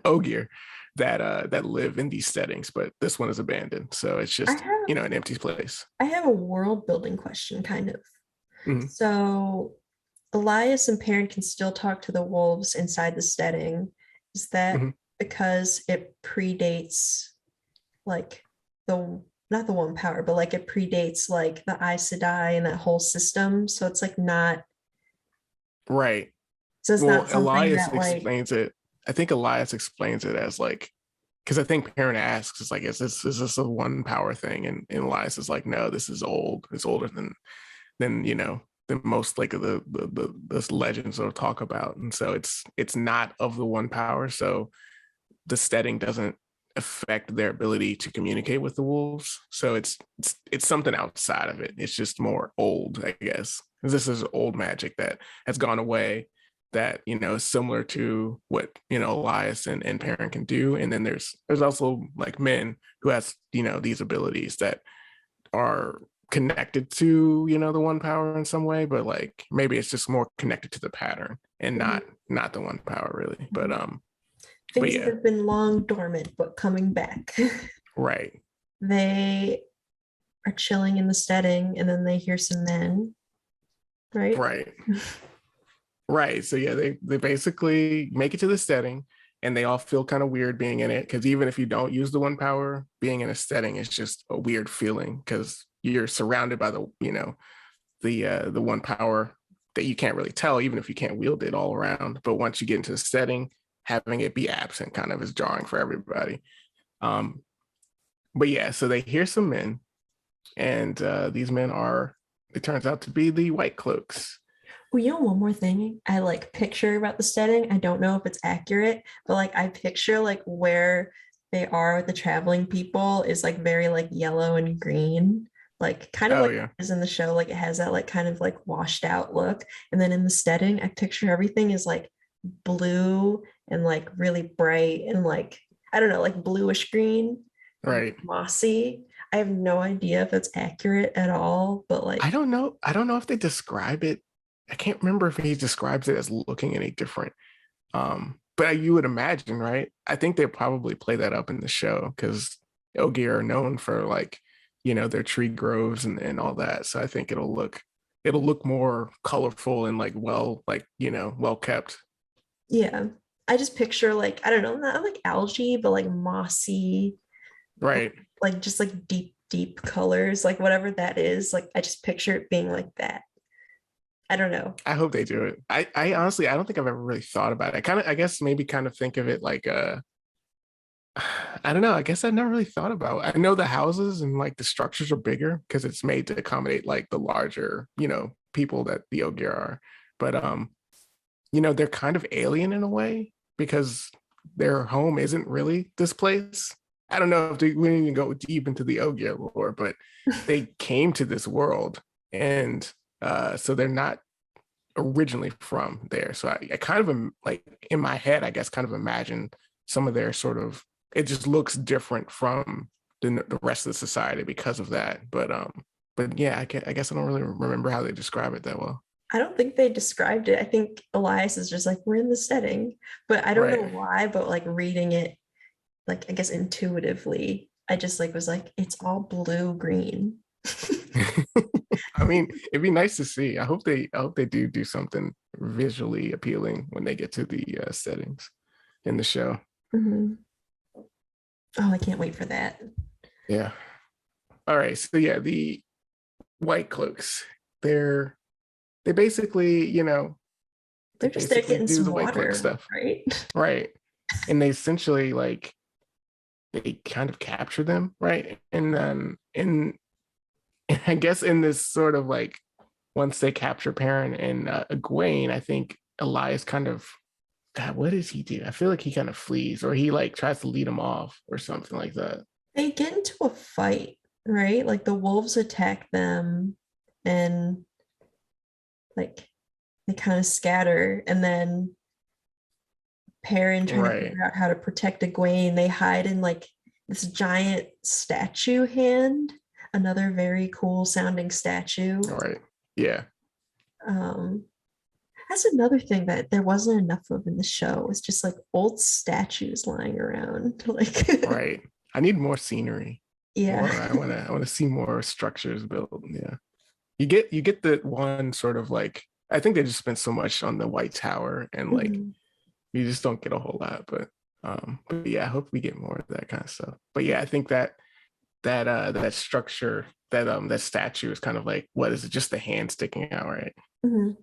Ogier that live in these settings, but this one is abandoned, so it's just an empty place. I have a world building question, kind of. Mm-hmm. So Elias and Perrin can still talk to the wolves inside the setting. Is that because it predates like not the one power, but like it predates like the Aes Sedai and that whole system? So it's like not right. So it's not something Elias that like explains it. I think Elias explains it as like, because I think Perrin asks, it's like, is this a one power thing? And Elias is like, no, this is old. It's older than than most like the legends will talk about. And so it's not of the one power. So the setting doesn't affect their ability to communicate with the wolves. So it's something outside of it. It's just more old, I guess. This is old magic that has gone away, that is similar to what Elias and Perrin can do. And then there's also like men who has these abilities that are connected to the one power in some way, but like maybe it's just more connected to the pattern and not the one power really. But things that have been long dormant but coming back. Right. They are chilling in the setting, and then they hear some men. Right. Right. So yeah, they basically make it to the setting, and they all feel kind of weird being in it, because even if you don't use the one power, being in a setting is just a weird feeling, because you're surrounded by the one power that you can't really tell, even if you can't wield it all around. But once you get into the setting, having it be absent kind of is jarring for everybody. But yeah, so they hear some men, and these men it turns out to be the White Cloaks. Well, one more thing I like picture about the setting. I don't know if it's accurate, but like I picture like where they are with the traveling people is like very like yellow and green, like kind of it is in the show. Like it has that like kind of like washed out look. And then in the setting, I picture everything is like blue and like really bright and like, I don't know, like bluish green, right? Mossy. I have no idea if it's accurate at all, but like I don't know if they describe it. I can't remember if he describes it as looking any different. But you would imagine, right? I think they probably play that up in the show, because Ogier are known for like, their tree groves and all that. So I think it'll look more colorful and like well kept. Yeah. I just picture like, I don't know, not like algae, but like mossy, right? Like just like deep colors, like whatever that is. Like I just picture it being like that. I don't know. I hope they do it. I honestly, I don't think I've ever really thought about it. I guess maybe kind of think of it like I don't know. I guess I never really thought about it. I know the houses and like the structures are bigger because it's made to accommodate like the larger, people that the Ogier are. But they're kind of alien in a way, because their home isn't really this place. I don't know if we didn't even go deep into the Ogier lore, but they came to this world, and so they're not originally from there. So I kind of like in my head, I guess, kind of imagine some of their sort of, it just looks different from the rest of the society because of that. But yeah, I guess I don't really remember how they describe it that well. I don't think they described it. I think Elias is just like, we're in the setting, but I don't know why, but like reading it, like I guess intuitively, I just like was like, it's all blue green. I mean, it'd be nice to see. I hope they do something visually appealing when they get to the settings in the show. Mm-hmm. Oh, I can't wait for that. Yeah. All right. So yeah, the White Cloaks, they basically, they're just there getting some water, stuff, right? Right. And they essentially like they kind of capture them, right? And then I guess in this sort of like, once they capture Perrin and Egwene, I think Elias kind of God, what does he do? I feel like he kind of flees, or he like tries to lead him off or something like that. They get into a fight, right? Like the wolves attack them and like they kind of scatter, and then Perrin trying to Right. figure out how to protect Egwene, they hide in like this giant statue hand, another very cool sounding statue. Right. Yeah. Um, that's another thing that there wasn't enough of in the show. It's just like old statues lying around. Like, Right. I need more scenery. yeah. I want to see more structures built. Yeah. You get the one sort of like, I think they just spent so much on the White Tower, and like Mhm. you just don't get a whole lot. But yeah, I hope we get more of that kind of stuff. But yeah, I think that structure, that statue is kind of like, what is it? Just the hand sticking out, right? Mhm.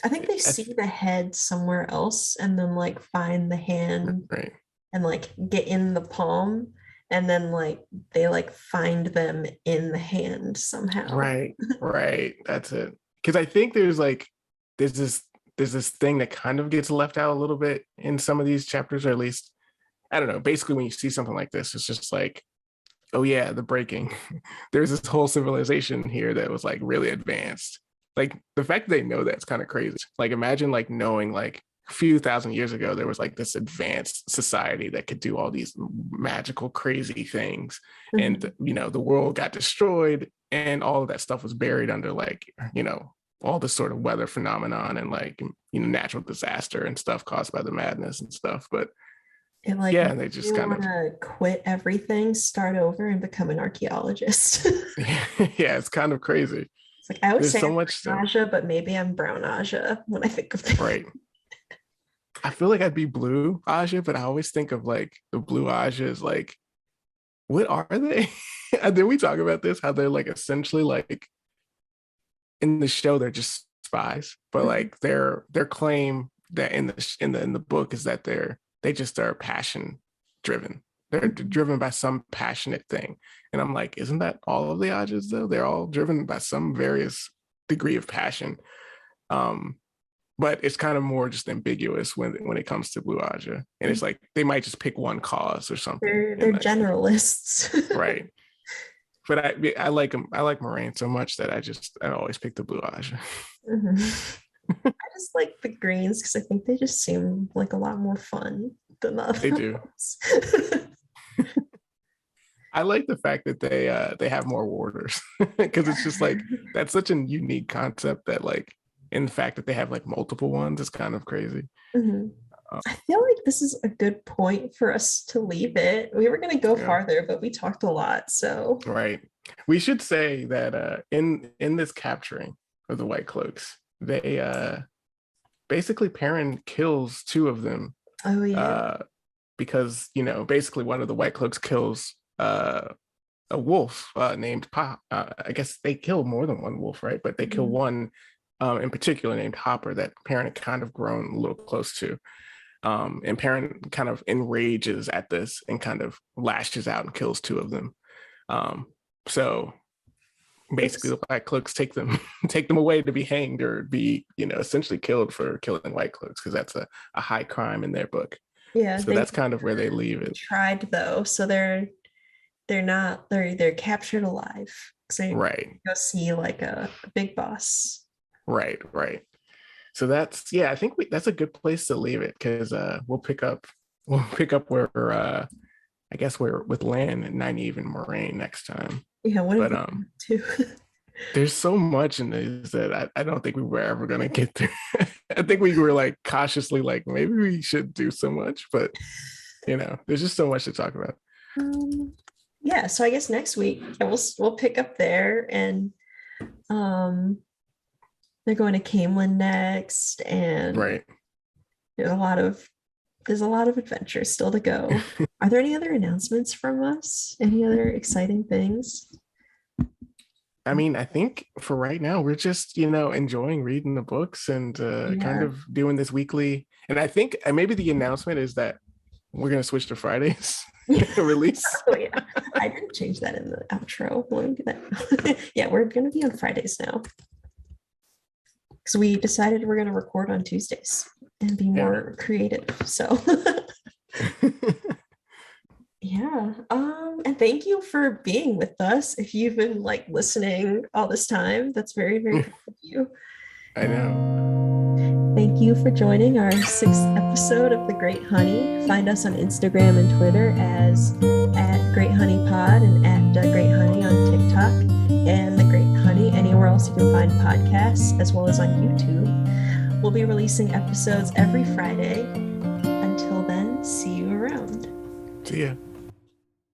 I think they That's see the head somewhere else and then like find the hand right. and like get in the palm, and then like they like find them in the hand somehow. Right. Right. That's it. Because I think there's this there's this thing that kind of gets left out a little bit in some of these chapters, or at least I don't know. Basically, when you see something like this, it's just like, oh yeah, the breaking. There's this whole civilization here that was like really advanced. Like the fact that they know that's kind of crazy. Like imagine like knowing like a few thousand years ago there was like this advanced society that could do all these magical crazy things, Mhm. and the world got destroyed, and all of that stuff was buried under like all this sort of weather phenomenon, and like natural disaster and stuff caused by the madness and stuff. But It like yeah, and they makes just you kind want of to quit everything, start over, and become an archaeologist. yeah, it's kind of crazy. It's like I would There's say so I'm much green stuff. Aja, but maybe I'm brown Aja when I think of things. Right. I feel like I'd be blue Aja, but I always think of like the blue Aja as like, what are they? And then we talk about this, how they're like essentially like in the show they're just spies, but Mhm. like their claim that in the book is that they just are passion driven. They're Mhm. driven by some passionate thing. And I'm like, isn't that all of the Ajas though? They're all driven by some various degree of passion. Um, but it's kind of more just ambiguous when it comes to Blue Aja, and it's like they might just pick one cause or something, They're and like generalists. right. But I like them. I like Moraine so much that I always pick the Blue Aja. Mhm. I just like the greens because I think they just seem like a lot more fun than the They other do. ones. I like the fact that they have more warders because it's just like that's such a unique concept that like in the fact that they have like multiple ones is kind of crazy. Mhm. Um, I feel like this is a good point for us to leave it. We were going to go yeah. farther, but we talked a lot. So, Right. We should say that in this capturing of the White Cloaks, they basically Perrin kills two of them oh, yeah. uh because basically one of the White Cloaks kills a wolf named Pa. I guess they kill more than one wolf, right? But they kill Mhm. one in particular named Hopper that Perrin had kind of grown a little close to. And Perrin kind of enrages at this and kind of lashes out and kills two of them. So basically It's, the White Cloaks take them take them away to be hanged or be essentially killed for killing White Cloaks, because that's a high crime in their book. yeah, So they that's kind of where they leave it. tried though. So they're not they're captured alive. So you Right. go see like a big boss. Right. So that's I think that's a good place to leave it, because we'll pick up where I guess we're with Lan and Nynaeve and Moraine next time. Yeah, what have But we done too? there's so much in this that I don't think we were ever gonna get through. I think we were like cautiously like maybe we should do so much, but there's just so much to talk about. um, yeah, so I guess next week we'll pick up there, and um they're going to Camelin next, and Right. there's a lot of adventures still to go. Are there any other announcements from us? Any other exciting things? I mean, I think for right now, we're just, enjoying reading the books and kind Yeah. of doing this weekly. And I think maybe the announcement is that we're going to switch to Fridays release. Oh yeah. I didn't change that in the outro. Let me do that. Yeah, we're gonna be on Fridays now. Because we decided we're gonna record on Tuesdays. and be more creative. So yeah. And thank you for being with us. If you've been like listening all this time, that's very, very proud of you. I know. Thank you for joining our 6th episode of The Great Honey. Find us on Instagram and Twitter as @GreatHoneyPod and @GreatHoney on TikTok, and The Great Honey anywhere else you can find podcasts, as well as on YouTube. We'll be releasing episodes every Friday. Until then, see you around. See ya.